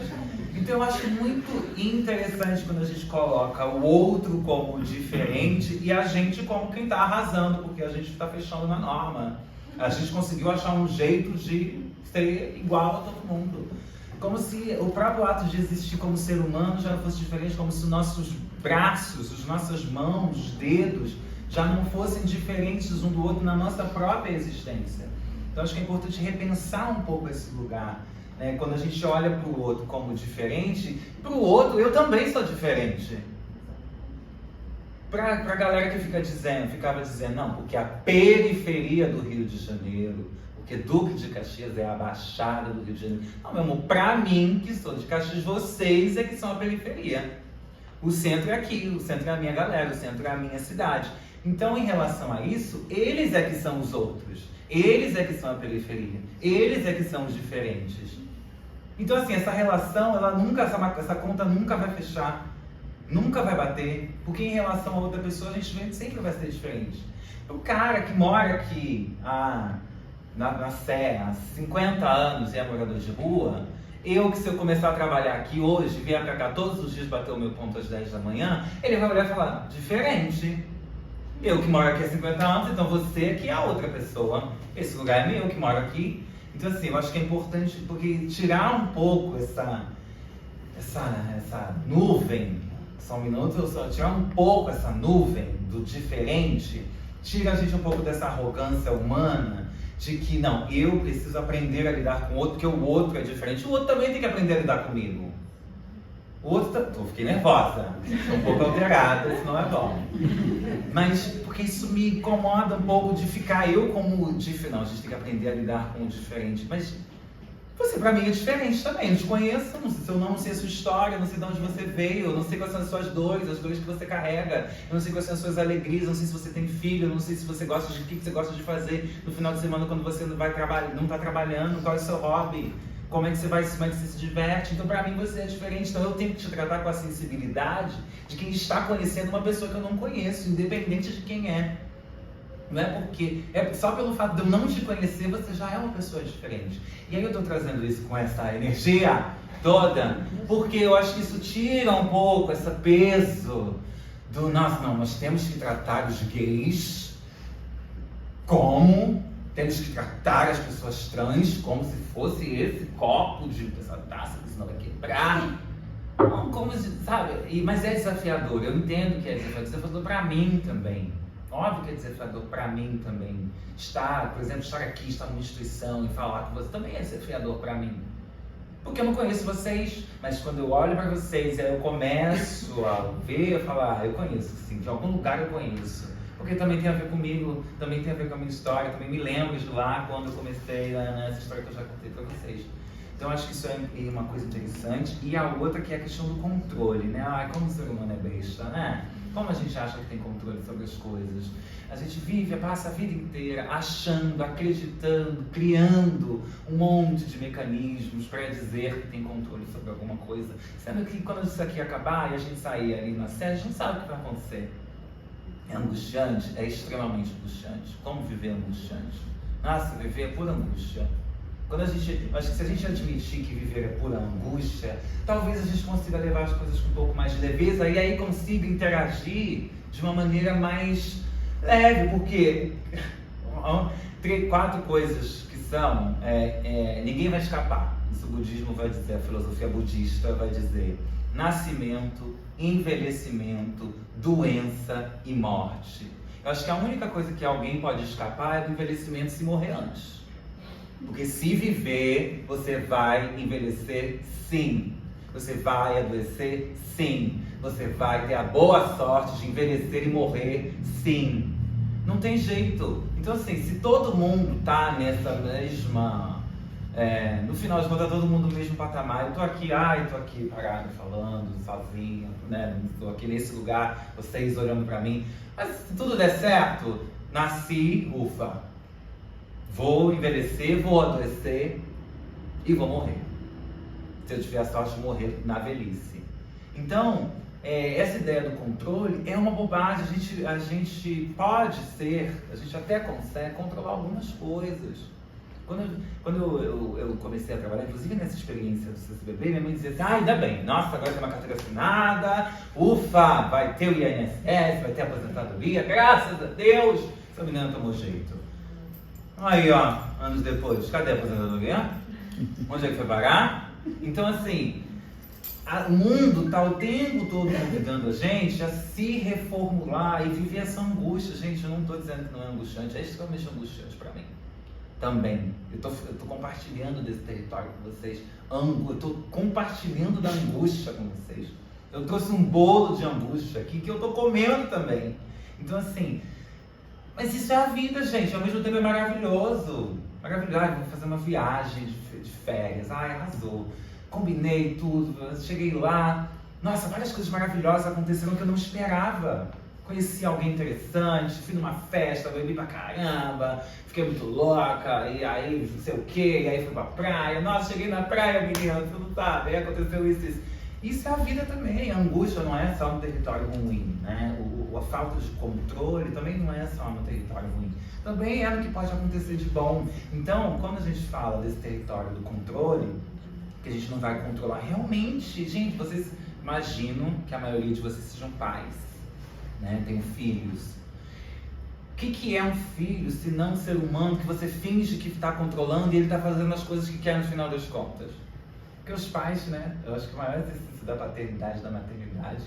Então eu acho muito interessante quando a gente coloca o outro como diferente e a gente como quem está arrasando, porque a gente está fechando na norma. A gente conseguiu achar um jeito de ser igual a todo mundo. Como se o próprio ato de existir como ser humano já não fosse diferente, como se os nossos braços, as nossas mãos, os dedos, já não fossem diferentes um do outro na nossa própria existência. Então acho que é importante repensar um pouco esse lugar. Né? Quando a gente olha para o outro como diferente, para o outro eu também sou diferente. Para a galera que ficava dizendo, não, porque a periferia do Rio de Janeiro, porque Duque de Caxias é a Baixada do Rio de Janeiro. Não, meu amor, para mim, que sou de Caxias, vocês é que são a periferia. O centro é aqui, o centro é a minha galera, o centro é a minha cidade. Então, em relação a isso, eles é que são os outros. Eles é que são a periferia. Eles é que são os diferentes. Então, assim, essa relação, essa conta nunca vai fechar. Nunca vai bater, porque em relação a outra pessoa a gente sempre vai ser diferente. O cara que mora aqui na Serra há 50 anos e é morador de rua, eu que se eu começar a trabalhar aqui hoje, vier pra cá todos os dias bater o meu ponto às 10 da manhã, ele vai olhar e falar, diferente. Eu que moro aqui há 50 anos, então você que é a outra pessoa. Esse lugar é meu que moro aqui. Então assim, eu acho que é importante, porque tirar um pouco essa nuvem. Só um minuto, eu só tirar um pouco essa nuvem do diferente, tira a gente um pouco dessa arrogância humana de que, não, eu preciso aprender a lidar com o outro, porque o outro é diferente. O outro também tem que aprender a lidar comigo. O outro fiquei nervosa, um pouco alterada, isso não é bom. Mas, porque isso me incomoda um pouco de ficar eu como diferente. Não, a gente tem que aprender a lidar com o diferente. Mas você, pra mim, é diferente também. Eu te conheço, não sei seu nome, não sei a sua história, não sei de onde você veio, eu não sei quais são as suas dores, as dores que você carrega, eu não sei quais são as suas alegrias, eu não sei se você tem filho, eu não sei se você gosta de o que você gosta de fazer no final de semana quando você não está trabalhando, qual é o seu hobby, como é que você se diverte. Então, pra mim, você é diferente. Então, eu tenho que te tratar com a sensibilidade de quem está conhecendo uma pessoa que eu não conheço, independente de quem é. Não é porque, só pelo fato de eu não te conhecer, você já é uma pessoa diferente. E aí eu estou trazendo isso com essa energia toda, porque eu acho que isso tira um pouco esse peso do nós temos que tratar os gays como, temos que tratar as pessoas trans como se fosse esse copo essa taça que senão vai quebrar. Não, como, sabe? Mas é desafiador, eu entendo que é desafiador para mim também. Óbvio que é desafiador para mim também. Por exemplo, estar aqui, estar numa instituição e falar com você também é desafiador para mim. Porque eu não conheço vocês, mas quando eu olho para vocês e aí eu começo a ver, eu falo, eu conheço sim, de algum lugar eu conheço. Porque também tem a ver comigo, também tem a ver com a minha história, também me lembro de lá quando eu comecei nessa história que eu já contei para vocês. Então acho que isso é uma coisa interessante. E a outra que é a questão do controle, né? Como o ser humano é besta, né? Como a gente acha que tem controle sobre as coisas? A gente passa a vida inteira achando, acreditando, criando um monte de mecanismos para dizer que tem controle sobre alguma coisa. Sendo que quando isso aqui acabar e a gente sair ali na série, a gente não sabe o que vai acontecer. É angustiante? É extremamente angustiante. Como viver angustiante? Nossa, viver é pura angústia. Acho que se a gente admitir que viver é pura angústia, talvez a gente consiga levar as coisas com um pouco mais de leveza e aí consiga interagir de uma maneira mais leve, porque 4 coisas que são, ninguém vai escapar. Isso o budismo vai dizer, a filosofia budista vai dizer: nascimento, envelhecimento, doença e morte. Eu acho que a única coisa que alguém pode escapar é do envelhecimento se morrer antes. Porque se viver, você vai envelhecer sim. Você vai adoecer sim. Você vai ter a boa sorte de envelhecer e morrer sim. Não tem jeito. Então assim, se todo mundo tá nessa mesma... no final de contas, todo mundo no mesmo patamar. Eu tô aqui parado, falando, sozinho, né? Tô aqui nesse lugar, vocês olhando pra mim. Mas se tudo der certo, nasci, ufa. Vou envelhecer, vou adoecer e vou morrer. Se eu tiver a sorte de morrer na velhice. Então, essa ideia do controle é uma bobagem. A gente pode a gente até consegue controlar algumas coisas. Quando eu comecei a trabalhar, inclusive nessa experiência do CCBB, minha mãe dizia assim: ainda bem, nossa, agora tem uma carteira assinada, ufa, vai ter o INSS, vai ter a aposentadoria, graças a Deus, essa menina tomou jeito. Aí, ó, anos depois, cadê a aposentadoria? Onde é que foi parar? Então, assim, o mundo está o tempo todo convidando a gente a se reformular e viver essa angústia. Gente, eu não estou dizendo que não é angustiante, é extremamente angustiante para mim. Também. Eu tô compartilhando desse território com vocês. Eu tô compartilhando da angústia com vocês. Eu trouxe um bolo de angústia aqui que eu tô comendo também. Então, assim, mas isso é a vida, gente. Ao mesmo tempo é maravilhoso. Maravilhoso. Vou fazer uma viagem de férias. Ai, arrasou. Combinei tudo. Cheguei lá. Nossa, várias coisas maravilhosas aconteceram que eu não esperava. Conheci alguém interessante, fui numa festa, bebi pra caramba, fiquei muito louca, e aí não sei o que, e aí fui pra praia. Nossa, cheguei na praia, menina, você não sabe, aí aconteceu isso. Isso é a vida também. A angústia não é só no território ruim, né? A falta de controle também não é só no território ruim. Também é no que pode acontecer de bom. Então, quando a gente fala desse território do controle, que a gente não vai controlar, realmente, gente, vocês imaginam que a maioria de vocês sejam pais. Né? Tenho filhos. O que é um filho se não um ser humano que você finge que está controlando e ele está fazendo as coisas que quer no final das contas? Porque os pais, né? Eu acho que o maior exercício da paternidade, da maternidade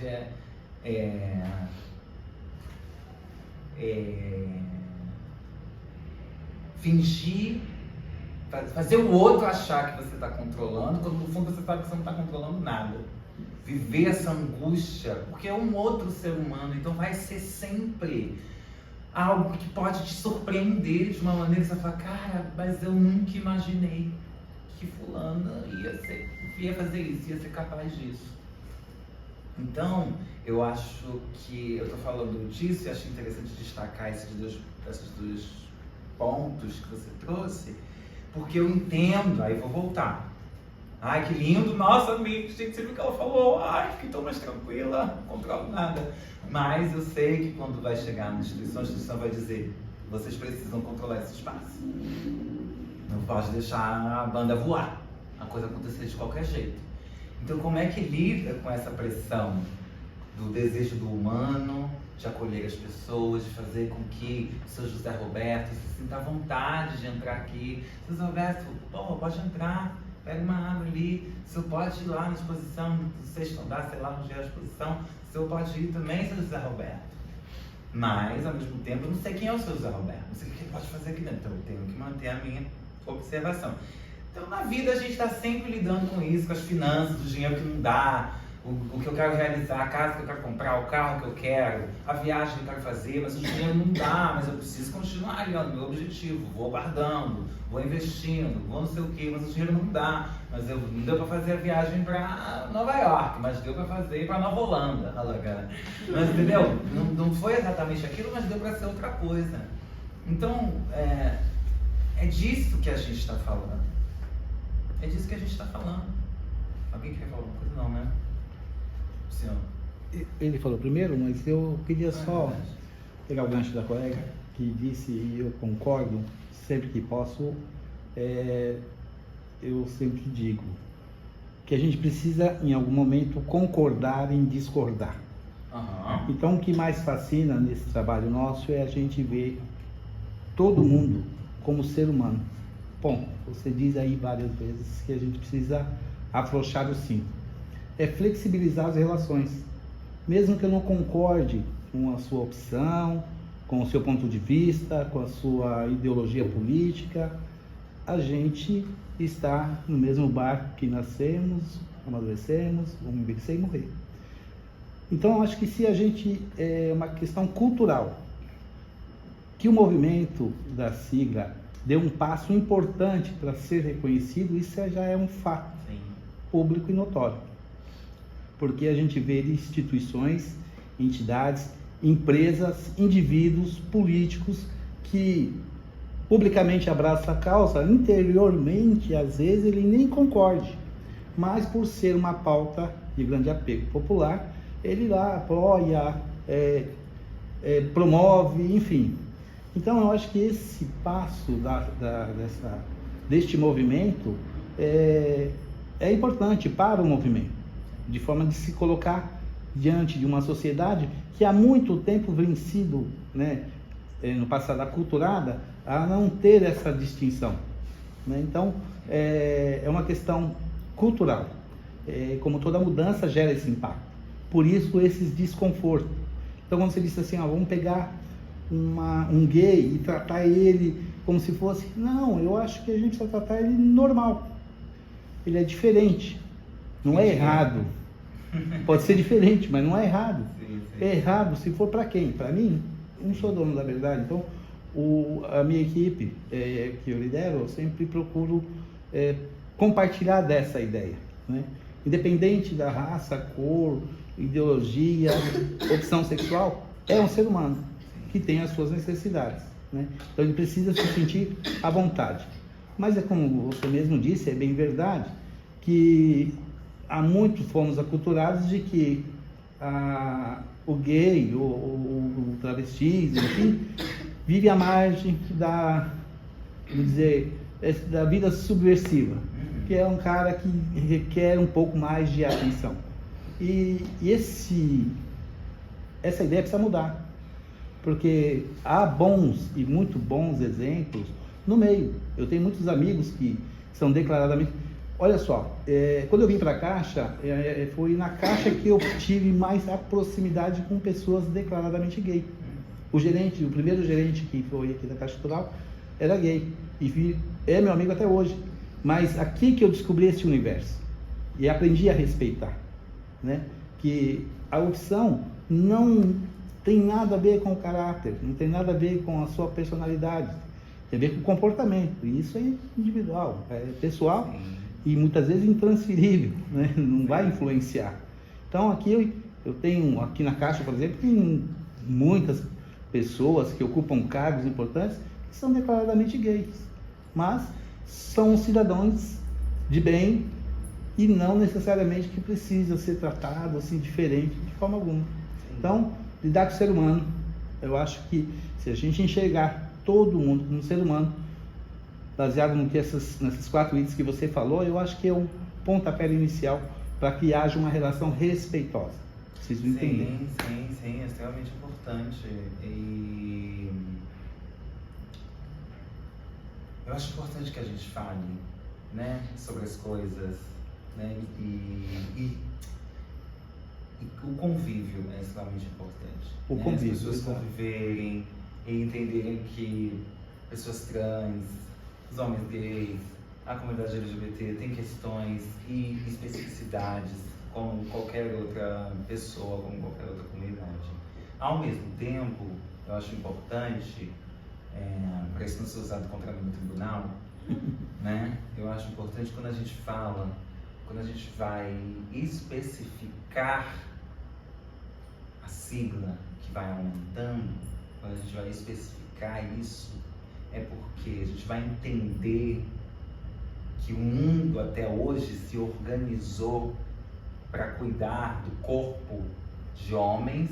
fingir, fazer o outro achar que você está controlando, quando no fundo você sabe que você não está controlando nada. Viver essa angústia, porque é um outro ser humano, então vai ser sempre algo que pode te surpreender de uma maneira que você fala, cara, mas eu nunca imaginei que fulana ia fazer isso, ia ser capaz disso. Então, eu acho que, eu tô falando disso e acho interessante destacar esses dois pontos que você trouxe, porque eu entendo, aí vou voltar. Ai, que lindo, nossa, amigo, gente, você viu o que ela falou? Ai, fiquei tão mais tranquila, não controlo nada. Mas eu sei que quando vai chegar na instituição, a instituição vai dizer, vocês precisam controlar esse espaço. Não pode deixar a banda voar, a coisa acontecer de qualquer jeito. Então, como é que lida com essa pressão do desejo do humano, de acolher as pessoas, de fazer com que o seu José Roberto se sinta à vontade de entrar aqui? José Roberto, pode entrar. Pega uma água ali, o senhor pode ir lá na exposição do sexto andar, sei lá onde é a exposição, o senhor pode ir também, seu José Roberto. Mas, ao mesmo tempo, eu não sei quem é o seu José Roberto, não sei o que ele pode fazer aqui dentro, então eu tenho que manter a minha observação. Então, na vida, a gente está sempre lidando com isso, com as finanças, o dinheiro que não dá, o que eu quero realizar, a casa que eu quero comprar, o carro que eu quero, a viagem que eu quero fazer, mas o dinheiro não dá, mas eu preciso continuar ali, no meu objetivo, vou guardando, vou investindo, vou não sei o que, mas o dinheiro não dá, mas não deu para fazer a viagem para Nova York, mas deu para fazer para Nova Holanda, mas entendeu? Não foi exatamente aquilo, mas deu para ser outra coisa. Então, é disso que a gente está falando. É disso que a gente está falando. Alguém quer falar alguma coisa? Não, né? Senhor. Ele falou primeiro, mas eu queria só pegar o gancho da colega que disse, e eu concordo, sempre que posso, eu sempre digo que a gente precisa, em algum momento, concordar em discordar. Uhum. Então, o que mais fascina nesse trabalho nosso é a gente ver todo mundo como ser humano. Bom, você diz aí várias vezes que a gente precisa afrouxar o cinto. É flexibilizar as relações. Mesmo que eu não concorde com a sua opção, com o seu ponto de vista, com a sua ideologia política, a gente está no mesmo barco que nascemos, amadurecemos, vamos envelhecer e morrer. Então, eu acho que se a gente, é uma questão cultural, que o movimento da sigla deu um passo importante para ser reconhecido, isso já é um fato público e notório. Porque a gente vê instituições, entidades, empresas, indivíduos, políticos que publicamente abraçam a causa, interiormente, às vezes, ele nem concorde, mas por ser uma pauta de grande apego popular, ele lá apoia, promove, enfim. Então, eu acho que esse passo deste movimento é importante para o movimento, de forma de se colocar diante de uma sociedade que há muito tempo vem sido, no passado aculturada a não ter essa distinção, né? Então, é uma questão cultural. Como toda mudança gera esse impacto. Por isso, esses desconfortos. Então, quando você disse assim, vamos pegar um gay e tratar ele como se fosse... Não, eu acho que a gente precisa tratar ele normal. Ele é diferente. Não é errado. Pode ser diferente, mas não é errado. Sim. É errado se for para quem? Para mim? Eu não sou dono da verdade. Então, a minha equipe que eu lidero, eu sempre procuro compartilhar dessa ideia, né? Independente da raça, cor, ideologia, opção sexual, é um ser humano que tem as suas necessidades, né? Então ele precisa se sentir à vontade. Mas é como você mesmo disse, é bem verdade, que há muito fomos aculturados de que o gay, o travesti, enfim, vive à margem da vida subversiva, que é um cara que requer um pouco mais de atenção. E essa ideia precisa mudar, porque há bons e muito bons exemplos no meio. Eu tenho muitos amigos que são declaradamente... Olha só, quando eu vim para a Caixa, foi na Caixa que eu tive mais a proximidade com pessoas declaradamente gay. O primeiro gerente que foi aqui da Caixa Cultural era gay e é meu amigo até hoje. Mas aqui que eu descobri esse universo e aprendi a respeitar, né? Que a opção não tem nada a ver com o caráter, não tem nada a ver com a sua personalidade, tem a ver com o comportamento. E isso é individual, é pessoal. Sim. E muitas vezes intransferível, né? Não vai influenciar. Então aqui eu tenho, aqui na Caixa, por exemplo, tem muitas pessoas que ocupam cargos importantes que são declaradamente gays, mas são cidadãos de bem e não necessariamente que precisam ser tratados assim diferente de forma alguma. Então, lidar com o ser humano, eu acho que se a gente enxergar todo mundo como ser humano, baseado no que nessas 4 itens que você falou, eu acho que é um pontapé inicial para que haja uma relação respeitosa. Preciso entender. Sim, é extremamente importante. E eu acho importante que a gente fale, né, sobre as coisas, né, e o convívio é extremamente importante. O convívio, as pessoas exato. Conviverem e entenderem que pessoas trans, os homens gays, a comunidade LGBT tem questões e especificidades como qualquer outra pessoa, como qualquer outra comunidade. Ao mesmo tempo, eu acho importante, para isso não ser usado contra mim no tribunal, né? Eu acho importante quando a gente fala, quando a gente vai especificar a sigla que vai aumentando, quando a gente vai especificar isso, é porque a gente vai entender que o mundo até hoje se organizou para cuidar do corpo de homens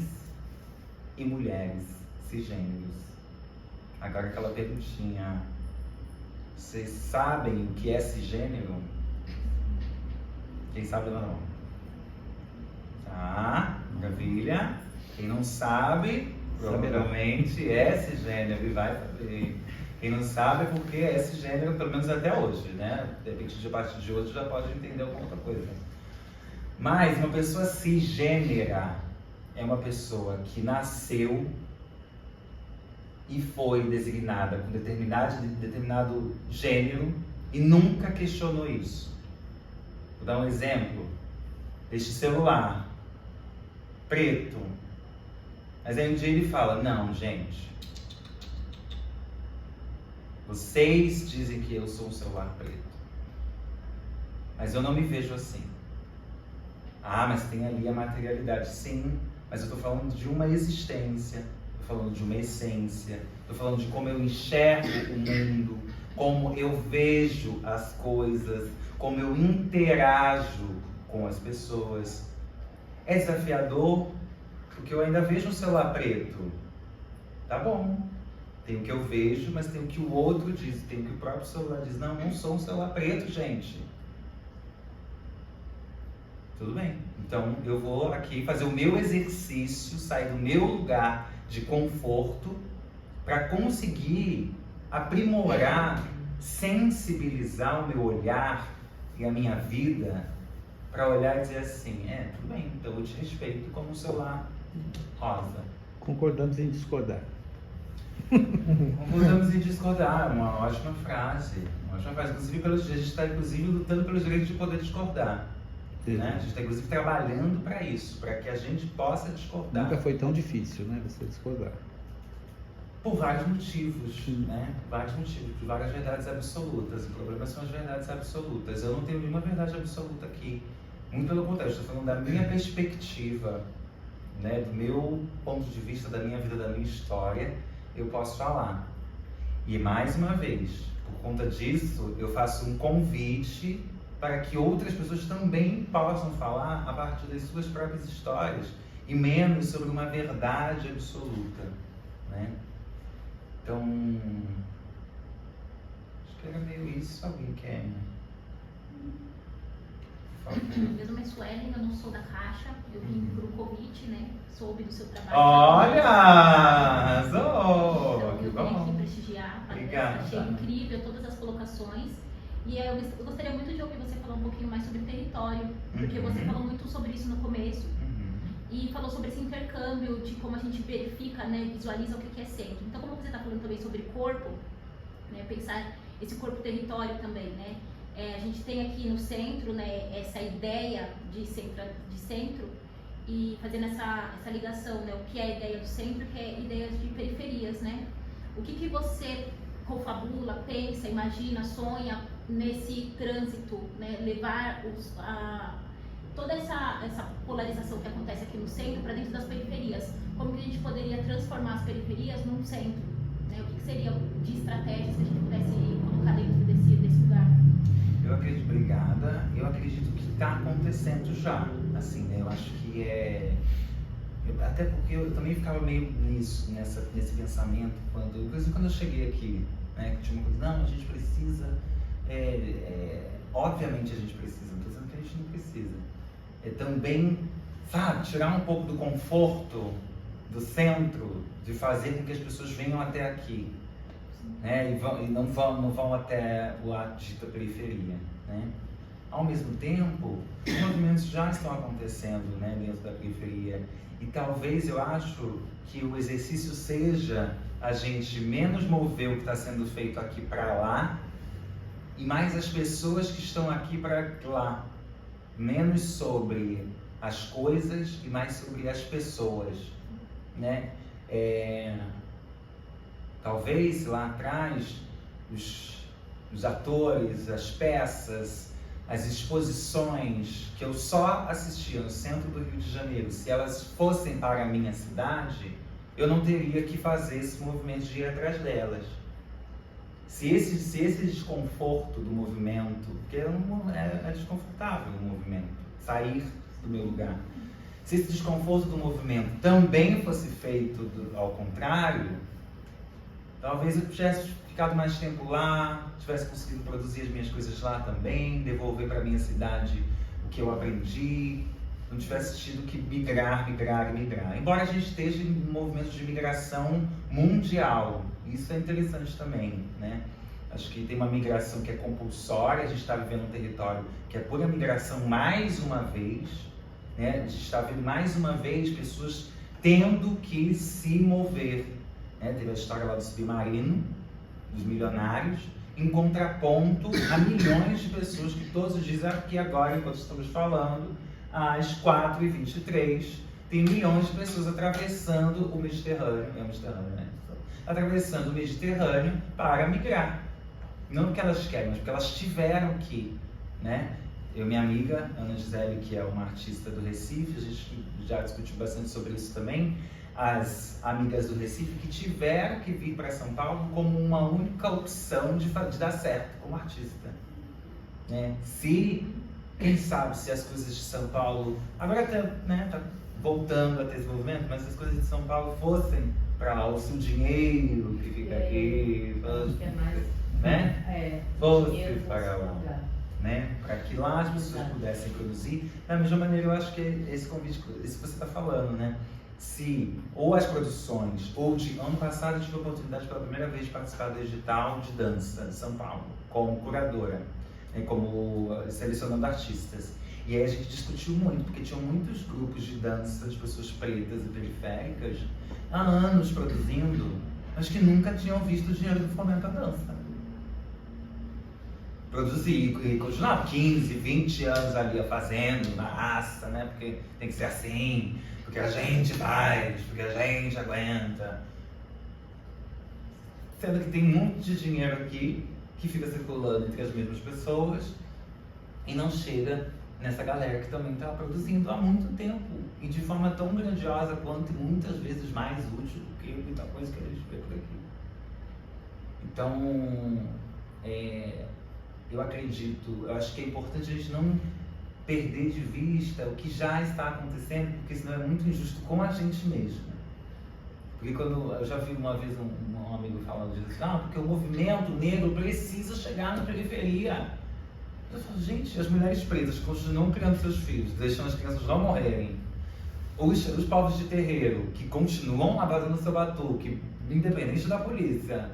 e mulheres cisgêneros. Agora aquela perguntinha, vocês sabem o que é cisgênero? Quem sabe não? Tá, maravilha. Quem não sabe, provavelmente é cisgênero e vai saber. Quem não sabe é porque é cisgênero, pelo menos até hoje, né? De repente, a partir de hoje, já pode entender alguma outra coisa. Mas uma pessoa cisgênera é uma pessoa que nasceu e foi designada com determinado gênero e nunca questionou isso. Vou dar um exemplo. Este celular preto. Mas aí um dia ele fala, não, gente, vocês dizem que eu sou um celular preto, mas eu não me vejo assim. Ah, mas tem ali a materialidade. Sim, mas eu estou falando de uma existência, estou falando de uma essência, estou falando de como eu enxergo o mundo, como eu vejo as coisas, como eu interajo com as pessoas. É desafiador, porque eu ainda vejo um celular preto. Tá bom, tem o que eu vejo, mas tem o que o outro diz, tem o que o próprio celular diz. Não, não sou um celular preto, gente. Tudo bem. Então eu vou aqui fazer o meu exercício, sair do meu lugar de conforto para conseguir aprimorar, sensibilizar o meu olhar e a minha vida para olhar e dizer assim, tudo bem, então eu te respeito como um celular rosa. Concordamos em discordar. Concordamos em discordar, uma ótima frase. Inclusive, a gente está lutando pelos direitos de poder discordar. Né? A gente está inclusive trabalhando para isso, para que a gente possa discordar. Nunca foi tão difícil, né, você discordar. Por vários motivos, né? Vários motivos, por várias verdades absolutas. O problema são as verdades absolutas. Eu não tenho nenhuma verdade absoluta aqui. Muito pelo contrário, eu estou falando da minha perspectiva, né? Do meu ponto de vista, da minha vida, da minha história, eu posso falar. E mais uma vez, por conta disso, eu faço um convite para que outras pessoas também possam falar a partir das suas próprias histórias e menos sobre uma verdade absoluta, né? Então, acho que era meio isso. Alguém quer? Meu nome é Suelen, eu não sou da Caixa, eu vim por um convite, né? Soube do seu trabalho. Olha! Então, Que eu vim bom! aqui prestigiar a palestra, Obrigado. achei incrível todas as colocações. E eu gostaria muito de ouvir você falar um pouquinho mais sobre território, porque você falou muito sobre isso no começo. E falou sobre esse intercâmbio, de como a gente verifica, né, visualiza o que é centro. Então, como você está falando também sobre corpo, né, pensar esse corpo-território também, né? A gente tem aqui no centro, né, essa ideia de centro e fazendo essa ligação, né, o que é a ideia do centro e o que é a ideia de periferias, né? O que você confabula, pensa, imagina, sonha nesse trânsito, né, levar toda essa polarização que acontece aqui no centro para dentro das periferias. Como que a gente poderia transformar as periferias num centro? Né? O que seria de estratégias que a gente pudesse colocar dentro desse lugar? Obrigada. Eu acredito que está acontecendo já. Assim, né? Eu acho que até porque eu também ficava meio nesse pensamento, inclusive quando eu cheguei aqui, né? Que tinha uma coisa, não, a gente precisa, obviamente a gente precisa, não estou dizendo que a gente não precisa. Também, sabe, tirar um pouco do conforto do centro, de fazer com que as pessoas venham até aqui, né? E não vão até o lado dita periferia, né? Ao mesmo tempo, os movimentos já estão acontecendo, né, dentro da periferia. E talvez eu acho que o exercício seja a gente menos mover o que está sendo feito aqui para lá e mais as pessoas que estão aqui para lá. Menos sobre as coisas e mais sobre as pessoas, né? Talvez lá atrás os atores, as peças, as exposições que eu só assistia no centro do Rio de Janeiro, se elas fossem para a minha cidade, eu não teria que fazer esse movimento de ir atrás delas. Se esse desconforto do movimento, porque é desconfortável o movimento, sair do meu lugar. Se esse desconforto do movimento também fosse feito ao contrário, talvez eu tivesse ficado mais tempo lá, tivesse conseguido produzir as minhas coisas lá também, devolver para a minha cidade o que eu aprendi, não tivesse tido que migrar. Embora a gente esteja em um movimento de migração mundial, isso é interessante também, né? Acho que tem uma migração que é compulsória, a gente está vivendo um território que é pura migração mais uma vez, né? A gente está vendo mais uma vez pessoas tendo que se mover, né? Teve a história lá do submarino, dos milionários, em contraponto a milhões de pessoas que todos os dias, aqui agora, enquanto estamos falando, às 4h23, tem milhões de pessoas atravessando o Mediterrâneo, né? Atravessando o Mediterrâneo para migrar. Não porque elas querem, mas porque elas tiveram que, né? Minha amiga, Ana Gisele, que é uma artista do Recife, a gente já discutiu bastante sobre isso também, as amigas do Recife que tiveram que vir para São Paulo como uma única opção de dar certo como artista, né? Quem sabe se as coisas de São Paulo, agora até, né, tá voltando a ter esse movimento, mas se as coisas de São Paulo fossem para lá, ou se o dinheiro que fica aqui, né, fosse para lá, né, para que lá as pessoas pudessem produzir. Da mesma maneira, eu acho que esse convite, isso que você está falando, né, se ou as produções, ou de ano passado eu tive a oportunidade pela primeira vez de participar do edital de dança de São Paulo, como curadora, né, como selecionando artistas. E aí a gente discutiu muito, porque tinham muitos grupos de dança de pessoas pretas e periféricas há anos produzindo, mas que nunca tinham visto o dinheiro do Fomento à Dança. Produzir e continuar 15, 20 anos ali fazendo na raça, né? Porque tem que ser assim, porque a gente faz, porque a gente aguenta. Sendo que tem um monte de dinheiro aqui que fica circulando entre as mesmas pessoas e não chega nessa galera que também está produzindo há muito tempo e de forma tão grandiosa quanto e muitas vezes mais útil do que muita coisa que a gente vê por aqui. Então, eu acredito, eu acho que é importante a gente não perder de vista o que já está acontecendo, porque senão é muito injusto com a gente mesmo. Porque quando eu já vi uma vez um amigo falando disso, porque o movimento negro precisa chegar na periferia. Eu falo, gente, as mulheres pretas continuam criando seus filhos, deixando as crianças não morrerem. Os povos de terreiro, que continuam lavando seu batuque, independente da polícia.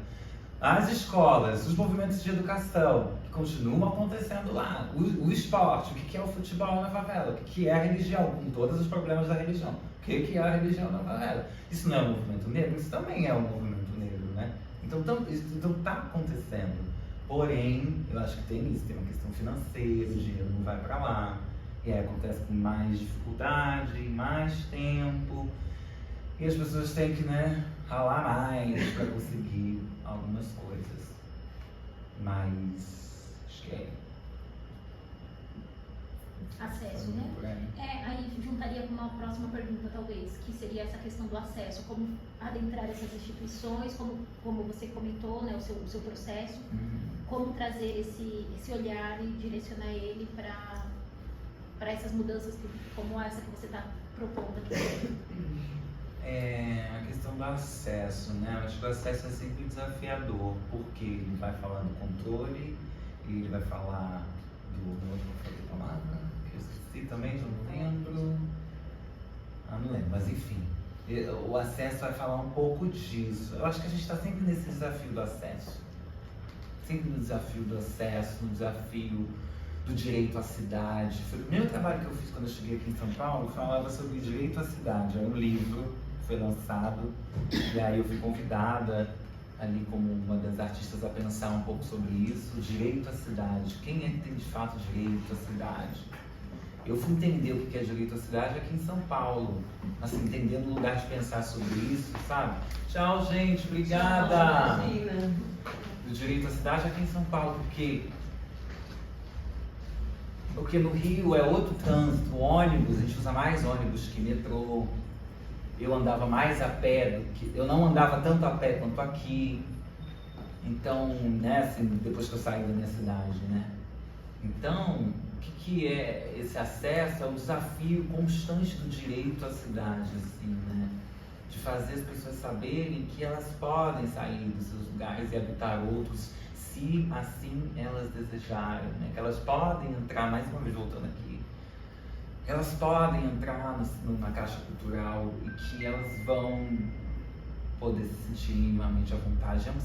As escolas, os movimentos de educação, que continuam acontecendo lá. O esporte, o que é o futebol na favela, o que é a religião, com todos os problemas da religião. O que é a religião na favela? Isso não é um movimento negro? Isso também é um movimento negro, né? Então está acontecendo. Porém, eu acho que tem isso, tem uma questão financeira, o dinheiro não vai para lá. E aí acontece com mais dificuldade, mais tempo. E as pessoas têm que, ralar mais para conseguir algumas coisas. Mas acho que é acesso, né? Aí juntaria com uma próxima pergunta, talvez, que seria essa questão do acesso, como adentrar essas instituições, como você comentou, né, o seu processo, como trazer esse olhar e direcionar ele para essas mudanças como essa que você está propondo aqui. A questão do acesso, né? Eu acho que o acesso é sempre desafiador, porque ele vai falar do controle, e ele vai falar do outro palavra, que eu esqueci também, já não lembro. Não lembro, mas enfim. O acesso vai falar um pouco disso. Eu acho que a gente está sempre nesse desafio do acesso. Sempre no desafio do acesso, no desafio do direito à cidade. Foi o primeiro trabalho que eu fiz quando eu cheguei aqui em São Paulo, falava sobre o direito à cidade. Era um livro, foi lançado, e aí eu fui convidada ali como uma das artistas a pensar um pouco sobre isso, o direito à cidade. Quem é que tem de fato direito à cidade? Eu fui entender o que é direito à cidade aqui em São Paulo, assim, entendendo o lugar de pensar sobre isso, sabe? Tchau, gente, obrigada! Imagina. O direito à cidade aqui em São Paulo, porque no Rio é outro trânsito, ônibus, a gente usa mais ônibus que metrô. Eu andava mais a pé eu não andava tanto a pé quanto aqui. Então, assim, depois que eu saí da minha cidade, Então, o que é esse acesso? É o desafio constante do direito à cidade, assim, De fazer as pessoas saberem que elas podem sair dos seus lugares e habitar outros, se assim elas desejarem, Que elas podem entrar, mais uma vez voltando aqui, elas podem entrar na Caixa Cultural e que elas vão poder se sentir minimamente à vontade. É um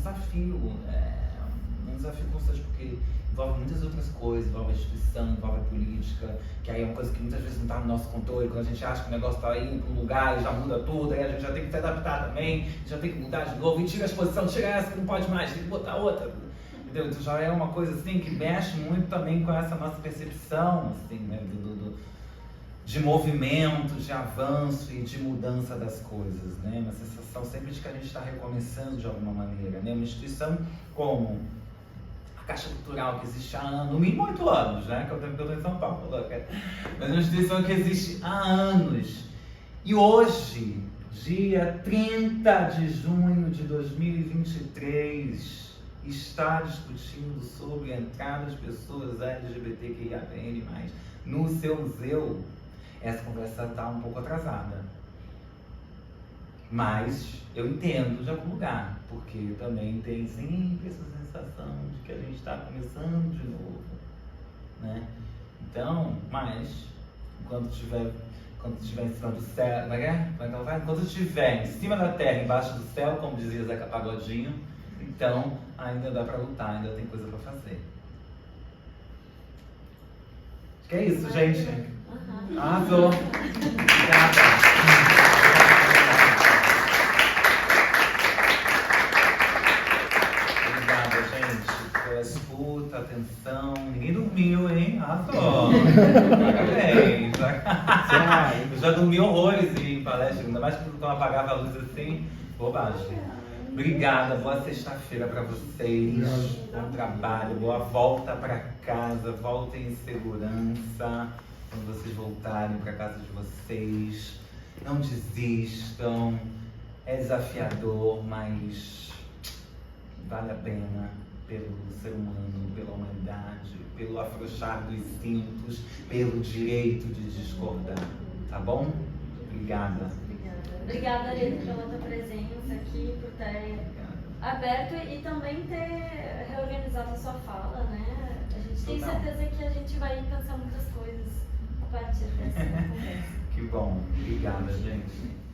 desafio constante, porque envolve muitas outras coisas, envolve a instituição, envolve a política, que aí é uma coisa que muitas vezes não está no nosso controle. Quando a gente acha que o negócio está indo para um lugar e já muda tudo, aí a gente já tem que se adaptar também, já tem que mudar de novo, e tira a exposição, tira essa que não pode mais, tem que botar outra. Entendeu? Então já é uma coisa assim que mexe muito também com essa nossa percepção, assim, de movimento, de avanço e de mudança das coisas, Uma sensação sempre de que a gente está recomeçando de alguma maneira, Uma instituição como a Caixa Cultural, que existe há no mínimo 8 anos, Que é o tempo que eu estou em São Paulo, mas é uma instituição que existe há anos. E hoje, dia 30 de junho de 2023, está discutindo sobre a entrada de pessoas LGBTQIAPN+, no seu museu. Essa conversa está um pouco atrasada, mas eu entendo de algum lugar, porque também tem sempre essa sensação de que a gente está começando de novo, Então, mas enquanto tiver quando estiver em cima do céu, como é que é? Como é que ela vai? Quando estiver em cima da terra, embaixo do céu, como dizia Zeca Pagodinho, então ainda dá pra lutar, ainda tem coisa pra fazer. Acho que é isso, gente. Arrasou. Obrigada. Pela escuta, atenção. Ninguém dormiu, hein? Arrasou. Parabéns. Eu já dormi horrores em palestra, ainda mais quando apagava a luz assim. Bobagem. Obrigada, boa sexta-feira pra vocês. Bom trabalho, boa volta pra casa. Voltem em segurança quando vocês voltarem pra casa de vocês. Não desistam. É desafiador, mas vale a pena. Pelo ser humano, pela humanidade, pelo afrouxar dos cintos, pelo direito de discordar, tá bom? Obrigada. Obrigada, Areta, pela tua presença aqui, por ter aberto e também ter reorganizado a sua fala, né? A gente tem certeza que a gente vai pensar muitas coisas a partir dessa conversa. Que bom. Obrigada, gente.